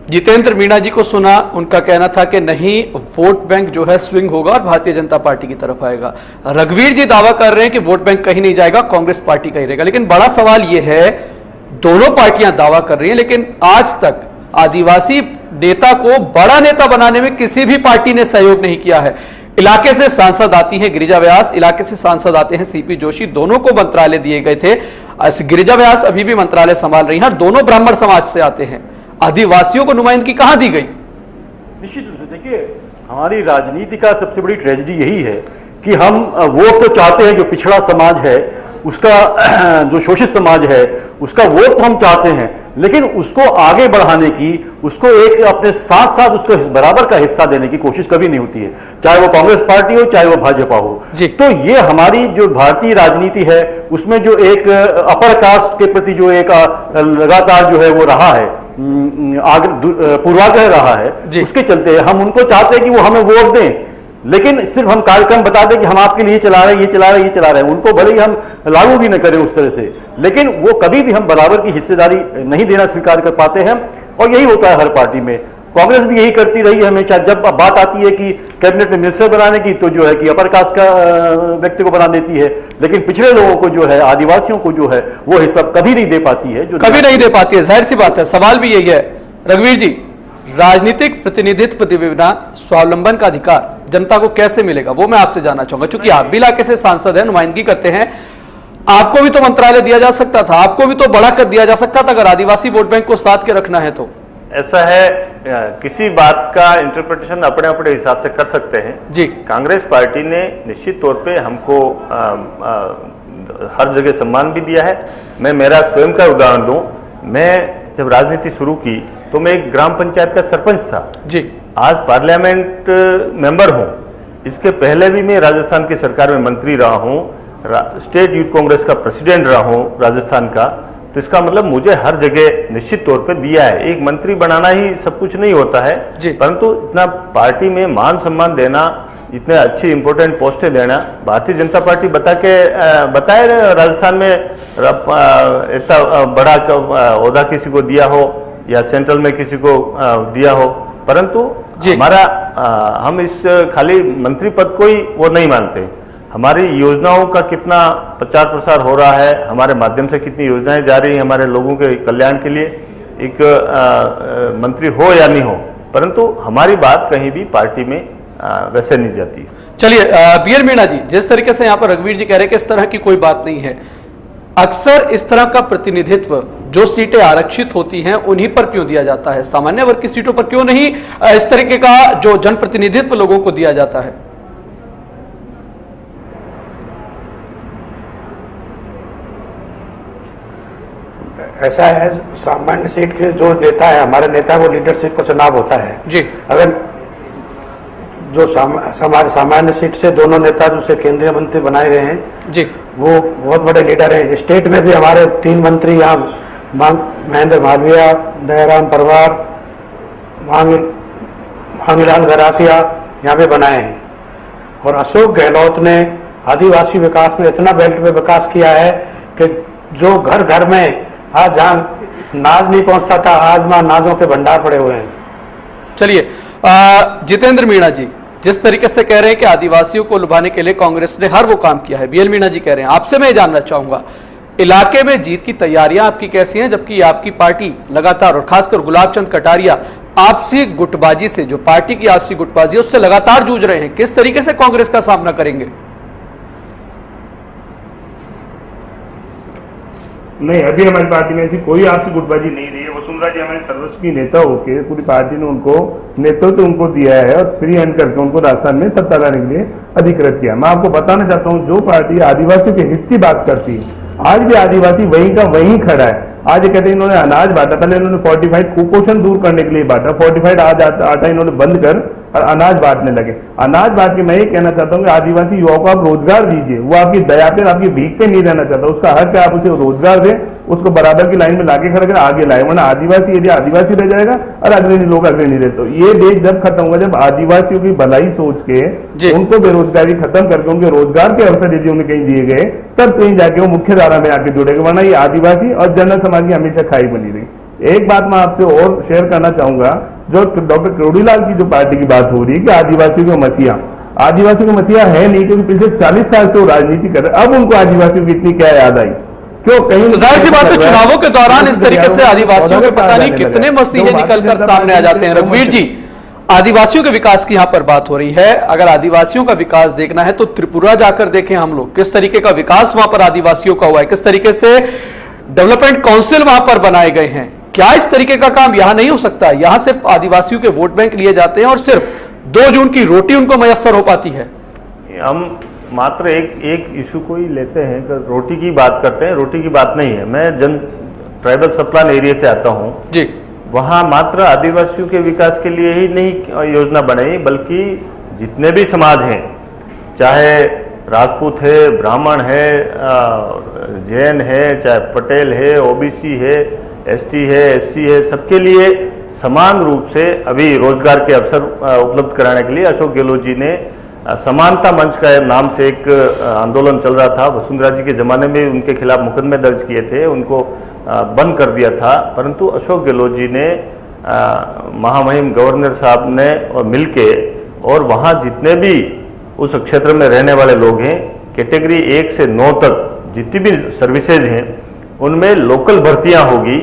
जितेंद्र मीणा जी को सुना, उनका कहना था कि नहीं, वोट बैंक जो है स्विंग होगा और भारतीय जनता पार्टी की तरफ आएगा। रघुवीर जी दावा कर रहे हैं कि वोट बैंक कहीं नहीं जाएगा, कांग्रेस पार्टी का ही रहेगा। लेकिन बड़ा सवाल यह है, दोनों पार्टियां दावा कर रही हैं लेकिन आज तक आदिवासी नेता को बड़ा नेता बनाने में किसी भी पार्टी ने सहयोग नहीं किया है। इलाके से सांसद आती हैं गिरिजा व्यास, इलाके से सांसद आते हैं सीपी जोशी, दोनों को मंत्रालय दिए गए थे। गिरिजा व्यास अभी भी मंत्रालय संभाल रही हैं, दोनों ब्राह्मण समाज से आते हैं। आदिवासियों को नुमाइंदगी कहां दी गई? निश्चित रूप से देखिए, हमारी राजनीति का सबसे बड़ी ट्रेजेडी यही है कि हम वोट तो चाहते हैं, जो पिछड़ा समाज है उसका, जो शोषित समाज है उसका वोट तो हम चाहते हैं, लेकिन उसको आगे बढ़ाने की, उसको एक अपने साथ साथ उसको बराबर का हिस्सा देने की कोशिश कभी नहीं होती है, चाहे वो कांग्रेस पार्टी हो चाहे वो भाजपा हो। तो ये हमारी जो भारतीय राजनीति है उसमें जो एक अपर कास्ट के प्रति जो एक लगातार जो है वो रहा है, पूर्वाग्रह रहा है, उसके चलते हम उनको चाहते हैं कि वो हमें वोट दें, लेकिन सिर्फ हम कार्यक्रम बता दें कि हम आपके लिए चला रहे हैं, ये चला रहे हैं, ये चला रहे हैं, उनको भले ही हम लागू भी न करें उस तरह से, लेकिन वो कभी भी हम बराबर की हिस्सेदारी नहीं देना स्वीकार कर पाते हैं। और यही होता है हर पार्टी में, कांग्रेस भी यही करती रही है हमेशा। जब बात आती है कि कैबिनेट में मिनिस्टर बनाने की, तो जो है कि अपर कास्ट का व्यक्ति को बना देती है, लेकिन पिछड़े लोगों को जो है, आदिवासियों को जो है वो हिस्सा कभी नहीं दे पाती है, जो कभी नहीं दे पाती है। जाहिर सी बात है, सवाल भी यही है। रघुवीर जी, राजनीतिक प्रतिनिधित्व के बिना स्वावलंबन का अधिकार जनता को कैसे मिलेगा, वो मैं आपसे जानना चाहूंगा। चूंकि आप भी इलाके से सांसद हैं, नुमाइंदगी करते हैं, आपको भी तो मंत्रालय दिया जा सकता था, आपको भी तो बड़ा कर दिया जा सकता था अगर आदिवासी वोट बैंक को साथ के रखना है तो। ऐसा है, किसी बात का इंटरप्रिटेशन अपने अपने हिसाब से कर सकते हैं जी। कांग्रेस पार्टी ने निश्चित तौर पे हमको हर जगह सम्मान भी दिया है। मैं मेरा स्वयं का उदाहरण दूं, मैं जब राजनीति शुरू की तो मैं एक ग्राम पंचायत का सरपंच था जी। आज पार्लियामेंट मेंबर हूं। इसके पहले भी मैं राजस्थान की सरकार में मंत्री रहा हूं, स्टेट यूथ कांग्रेस का प्रेसिडेंट रहा हूं राजस्थान का, तो इसका मतलब मुझे हर जगह निश्चित तौर पे दिया है। एक मंत्री बनाना ही सब कुछ नहीं होता है, परंतु इतना पार्टी में मान सम्मान देना, इतने अच्छी इंपॉर्टेंट पोस्टें देना, भारतीय जनता पार्टी बताए राजस्थान में इतना बड़ा ओहदा किसी को दिया हो या सेंट्रल में किसी को दिया हो, परंतु हमारा हम इस खाली मंत्री पद को ही वो नहीं मानते। हमारी योजनाओं का कितना प्रचार प्रसार हो रहा है, हमारे माध्यम से कितनी योजनाएं जा रही हैं हमारे लोगों के कल्याण के लिए, एक मंत्री हो या नहीं हो, परंतु हमारी बात कहीं भी पार्टी में वैसे नहीं जाती। चलिए बीएल मीणा जी, जिस तरीके से यहाँ पर रघुवीर जी कह रहे हैं कि इस तरह की कोई बात नहीं है, अक्सर इस तरह का प्रतिनिधित्व जो सीटें आरक्षित होती हैं उन्हीं पर क्यों दिया जाता है, सामान्य वर्ग की सीटों पर क्यों नहीं इस तरीके का जो जनप्रतिनिधित्व लोगों को दिया जाता है? ऐसा है, सामान्य सीट के जो नेता है, हमारे नेता, वो लीडरशिप का चुनाव होता है जी। अगर जो हमारे सामान्य सीट से दोनों नेता जो से केंद्रीय मंत्री बनाए गए हैं जी, वो बहुत बड़े लीडर हैं। स्टेट में भी हमारे 3 मंत्री यहाँ महेंद्र मालवीय, दयाराम परवार, मांगीलाल गरासिया यहाँ पे बनाए हैं। और अशोक गहलोत ने आदिवासी विकास में इतना बेल्ट पे विकास किया है कि जो घर घर में आज जहाँ नाज नहीं पहुंचता था, आज वहां नाजों के भंडार पड़े हुए हैं। चलिए जितेंद्र मीणा जी, जिस तरीके से कह रहे हैं कि आदिवासियों को लुभाने के लिए कांग्रेस ने हर वो काम किया है, बीएल मीणा जी कह रहे हैं, आपसे मैं जानना चाहूंगा इलाके में जीत की तैयारियां आपकी कैसी हैं, जबकि आपकी पार्टी लगातार और खासकर गुलाब चंद कटारिया आपसी गुटबाजी से, जो पार्टी की आपसी गुटबाजी उससे लगातार जूझ रहे हैं, किस तरीके से कांग्रेस का सामना करेंगे? नहीं, अभी हमारी पार्टी में ऐसी कोई आपसी गुटबाजी नहीं रही है। वसुंधरा जी हमारे सर्वस्वी नेता होके पूरी पार्टी ने उनको नेतृत्व उनको दिया है और फ्री हैंड करके उनको राजस्थान में सत्ता लाने के लिए अधिकृत किया। मैं आपको बताना चाहता हूँ, जो पार्टी आदिवासियों के हित की बात करती है, आज भी आदिवासी वहीं का वहीं खड़ा है। आज कहते हैं इन्होंने अनाज बांटा, पहले इन्होंने फोर्टिफाइड कुपोषण दूर करने के लिए बांटा, फोर्टिफाइड आज आटा इन्होंने बंद कर और अनाज बांटने लगे। अनाज बांट के मैं ये कहना चाहता हूँ कि आदिवासी युवाओं को आप रोजगार दीजिए, वो आपकी दया पे आपकी भीख पे नहीं रहना चाहता, उसका हक है, आप उसे रोजगार दें, उसको बराबर की लाइन में लाके खड़ा कर आगे लाए, वरना आदिवासी यदि आदिवासी रह जाएगा और अग्रणी लोग अग्रणी रहते, तो ये देश जब खत्म होगा जब आदिवासियों की भलाई सोच के उनको बेरोजगारी खत्म करके उनके रोजगार के अवसर यदि उन्हें कहीं दिए गए, तब कहीं जाके वो मुख्य धारा में आके जुड़ेगा, वरना ये आदिवासी और जनरल समाज की हमेशा खाई बनी रही। एक बात मैं आपसे और शेयर करना चाहूंगा, जो डॉक्टर करोड़ीलाल की जो पार्टी की बात हो रही है कि आदिवासियों का मसीहा, आदिवासियों का मसीहा है नहीं, क्योंकि पिछले 40 साल से वो राजनीति कर रहे, अब उनको आदिवासियों की इतनी क्या याद आई, क्यों कहीं जाहिर सी बात है चुनावों के दौरान इस तरीके से आदिवासियों के पता नहीं कितने मसीहे निकलकर सामने आ जाते हैं। रघुवीर जी, आदिवासियों के विकास की यहां पर बात हो रही है, अगर आदिवासियों का विकास देखना है तो त्रिपुरा जाकर देखें हम लोग, किस तरीके का विकास वहां पर आदिवासियों का हुआ है, किस तरीके से डेवलपमेंट काउंसिल वहां पर बनाए गए हैं। क्या इस तरीके का काम यहां नहीं हो सकता? यहां सिर्फ आदिवासियों के वोट बैंक लिए जाते हैं और सिर्फ 2 जून की रोटी उनको मयसर हो पाती है। हम मात्र एक इशू को ही लेते हैं, रोटी की बात करते हैं, रोटी की बात नहीं है। मैं ट्राइबल सप्लान एरिया से आता हूं जी, वहां मात्र आदिवासियों के विकास के लिए ही नहीं योजना बनाई, बल्कि जितने भी समाज हैं, चाहे राजपूत है, ब्राह्मण है, जैन है, चाहे पटेल है, ओबीसी है, एसटी है, एससी है, सबके लिए समान रूप से अभी रोजगार के अवसर उपलब्ध कराने के लिए अशोक गहलोत जी ने समानता मंच का नाम से एक आंदोलन चल रहा था। वसुंधरा जी के जमाने में उनके खिलाफ मुकदमे दर्ज किए थे, उनको बंद कर दिया था, परंतु अशोक गहलोत जी ने महामहिम गवर्नर साहब ने और मिलके, और वहाँ जितने भी उस क्षेत्र में रहने वाले लोग हैं, कैटेगरी 1 से 9 तक जितनी भी सर्विसेज हैं उनमें लोकल भर्तियां होगी,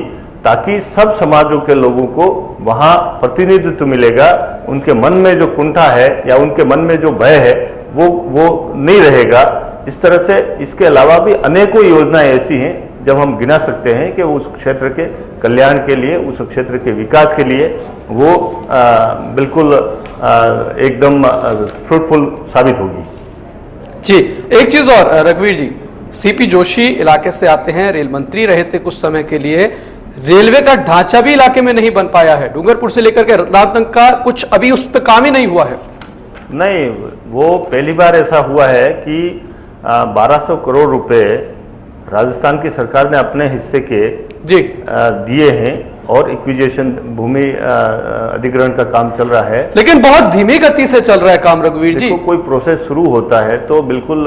ताकि सब समाजों के लोगों को वहां प्रतिनिधित्व मिलेगा। उनके मन में जो कुंठा है या उनके मन में जो भय है वो नहीं रहेगा। इस तरह से इसके अलावा भी अनेकों योजनाएं ऐसी हैं जब हम गिना सकते हैं कि उस क्षेत्र के कल्याण के लिए, उस क्षेत्र के विकास के लिए वो बिल्कुल एकदम फ्रूटफुल साबित होगी। जी, एक चीज और रघुवीर जी, सीपी जोशी इलाके से आते हैं, रेल मंत्री रहे थे कुछ समय के लिए, रेलवे का ढांचा भी इलाके में नहीं बन पाया है, डूंगरपुर से लेकर के रतलाम तक का कुछ अभी उस पर काम ही नहीं हुआ है। नहीं, वो पहली बार ऐसा हुआ है कि 1200 करोड़ रुपए राजस्थान की सरकार ने अपने हिस्से के जी दिए हैं और इक्विजेशन भूमि अधिग्रहण का काम चल रहा है, लेकिन बहुत धीमी गति से चल रहा है काम रघुवीर जी। कोई प्रोसेस शुरू होता है तो बिल्कुल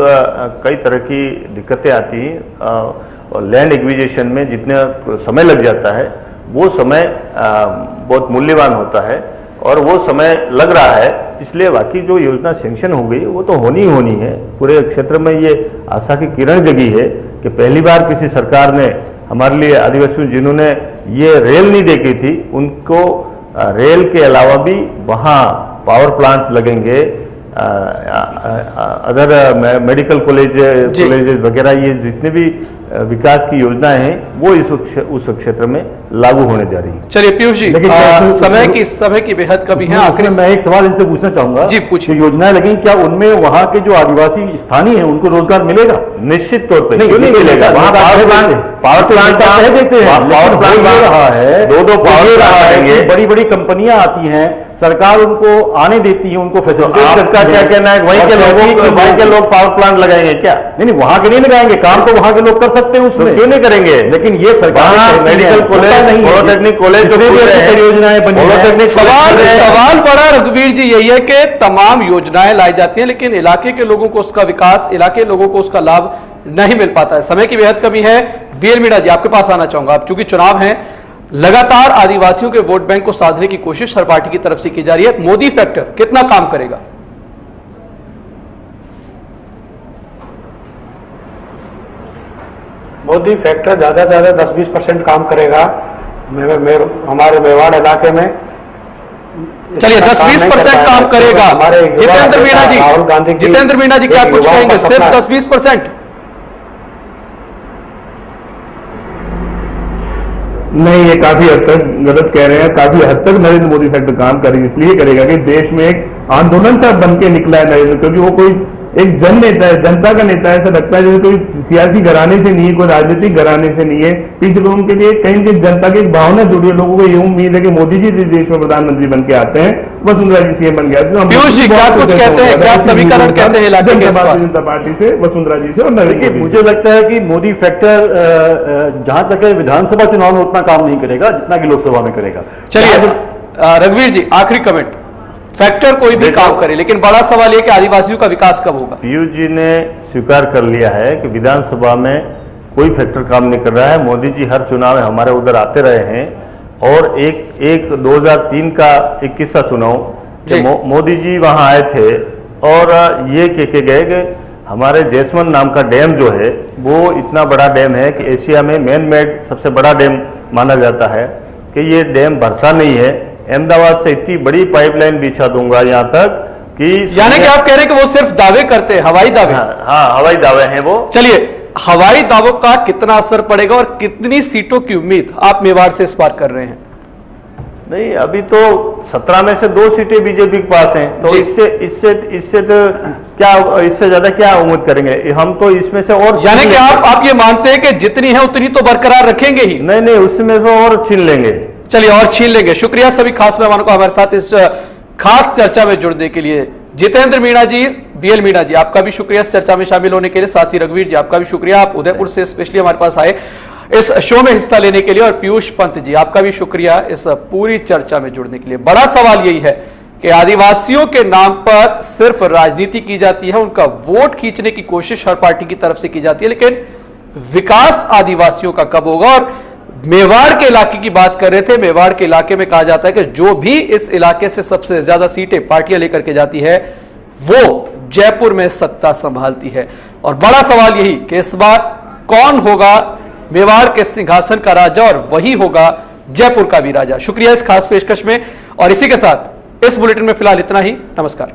कई तरह की दिक्कतें आती हैं और लैंड इक्विजेशन में जितना समय लग जाता है वो समय बहुत मूल्यवान होता है और वो समय लग रहा है, इसलिए बाकी जो योजना सैंक्शन हो गई वो तो होनी ही होनी है। पूरे क्षेत्र में ये आशा की किरण जगी है कि पहली बार किसी सरकार ने हमारे लिए आदिवासियों जिन्होंने ये रेल नहीं देखी थी उनको रेल के अलावा भी वहाँ पावर प्लांट लगेंगे, अदर मेडिकल कॉलेज वगैरह, ये जितने भी विकास की योजनाएं हैं वो उस क्षेत्र में लागू होने जा रही है। चलिए पीयूष जी, समय की बेहद कमी है, आखिर मैं एक सवाल इनसे पूछना चाहूंगा जी, पूछिए। योजनाएं लगी, क्या उनमें वहाँ के जो आदिवासी स्थानीय हैं उनको रोजगार मिलेगा? निश्चित तौर पर नहीं मिलेगा। वहाँ पावर प्लांट कह देते हैं, पावर प्लांट रहा है, दो पावर प्लांट आएंगे, बड़ी बड़ी कंपनियां आती हैं, सरकार उनको आने देती है, उनको फैसिलिटेट करती है। क्या कहना है वहीं के लोग पावर प्लांट लगाएंगे क्या? नहीं वहां के नहीं लगाएंगे, काम तो वहां के लोग कर सकते हैं उसमें, क्यों नहीं करेंगे? लेकिन ये सरकार मेडिकल कॉलेज नहीं, पॉलिटेक्निक कॉलेज योजनाएं बनी। सवाल बड़ा रघुवीर जी यही है कि तमाम योजनाएं लाई जाती हैं लेकिन इलाके के लोगों को उसका विकास, इलाके लोगों को उसका लाभ नहीं मिल पाता है। समय की बेहद कमी है। बीएल मीणा जी, आपके पास आना चाहूंगा। आप चूंकि चुनाव है, लगातार आदिवासियों के वोट बैंक को साधने की कोशिश हर पार्टी की तरफ से की जा रही है। मोदी फैक्टर कितना काम करेगा? मोदी फैक्टर ज्यादा से ज्यादा 10-20% काम करेगा हमारे मेवाड़ इलाके में। चलिए 10-20% काम करेगा। जितेंद्र मीणा जी, क्या कुछ कहेंगे? सिर्फ 10-20%? नहीं, ये काफी हद तक गलत कह रहे हैं। काफी हद तक नरेंद्र मोदी फैक्टर काम करेगा, इसलिए करेगा कि देश में एक आंदोलन सा बन के निकला है नरेंद्र, क्योंकि वो कोई एक जन नेता है, जनता का नेता है। ऐसा लगता है जैसे कोई सियासी घराने से नहीं है, कोई राजनीतिक घराने से नहीं है। पीछे लोगों के लिए कहीं कहीं जनता की भावना जुड़ी है। लोगों को ये उम्मीद है कि मोदी जी देश में प्रधानमंत्री बन के आते हैं, वसुंधरा जी सीएम बन गया। पीयूष जी, क्या कुछ कहते हैं, क्या समीकरण कहते हैं भारतीय जनता पार्टी से, वसुंधरा जी से? और देखिए, मुझे लगता है कि मोदी फैक्टर जहां तक है विधानसभा चुनाव में उतना काम नहीं करेगा जितना कि लोकसभा में करेगा। चलिए रघुवीर जी, आखिरी कमेंट। फैक्टर कोई भी काम करे, लेकिन बड़ा सवाल यह कि आदिवासियों का विकास कब होगा? पीयूष जी ने स्वीकार कर लिया है कि विधानसभा में कोई फैक्टर काम नहीं कर रहा है। मोदी जी हर चुनाव में हमारे उधर आते रहे हैं और एक 2003 का एक किस्सा सुनाऊं। मोदी जी वहां आए थे और ये कह के गए कि हमारे जैसमंद नाम का डैम जो है वो इतना बड़ा डैम है कि एशिया में मैन मेड सबसे बड़ा डैम माना जाता है, कि ये डैम भरता नहीं है। अहमदाबाद से इतनी बड़ी पाइपलाइन बिछा दूंगा यहाँ तक कि, यानी कि आप कह रहे हैं कि वो सिर्फ दावे करते हैं, हवाई दावे? हाँ, हवाई दावे हैं वो। चलिए, हवाई दावों का कितना असर पड़ेगा और कितनी सीटों की उम्मीद आप मेवाड़ से इस बार कर रहे हैं? नहीं, अभी तो 17 में से 2 सीटें बीजेपी के पास हैं, तो इससे तो क्या, इससे ज्यादा क्या उम्मीद करेंगे हम? तो इसमें से और, यानी कि आप ये मानते हैं कि जितनी है उतनी तो बरकरार रखेंगे ही? नहीं, उसमें से और छीन लेंगे। चलिए, और छीन लेंगे। शुक्रिया सभी खास मेहमानों को हमारे साथ इस खास चर्चा में जुड़ने के लिए। जितेंद्र मीणा जी, बीएल मीणा जी, आपका भी शुक्रिया इस चर्चा में शामिल होने के लिए। साथ ही रघुवीर जी, आपका भी शुक्रिया, आप उदयपुर से स्पेशली हमारे पास आए इस शो में हिस्सा लेने के लिए। और पीयूष पंत जी, आपका भी शुक्रिया इस पूरी चर्चा में जुड़ने के लिए। बड़ा सवाल यही है कि आदिवासियों के नाम पर सिर्फ राजनीति की जाती है, उनका वोट खींचने की कोशिश हर पार्टी की तरफ से की जाती है, लेकिन विकास आदिवासियों का कब होगा? और मेवाड़ के इलाके की बात कर रहे थे। मेवाड़ के इलाके में कहा जाता है कि जो भी इस इलाके से सबसे ज्यादा सीटें पार्टियां लेकर के जाती है वो जयपुर में सत्ता संभालती है। और बड़ा सवाल यही कि इस बार कौन होगा मेवाड़ के सिंहासन का राजा, और वही होगा जयपुर का भी राजा। शुक्रिया इस खास पेशकश में। और इसी के साथ इस बुलेटिन में फिलहाल इतना ही। नमस्कार।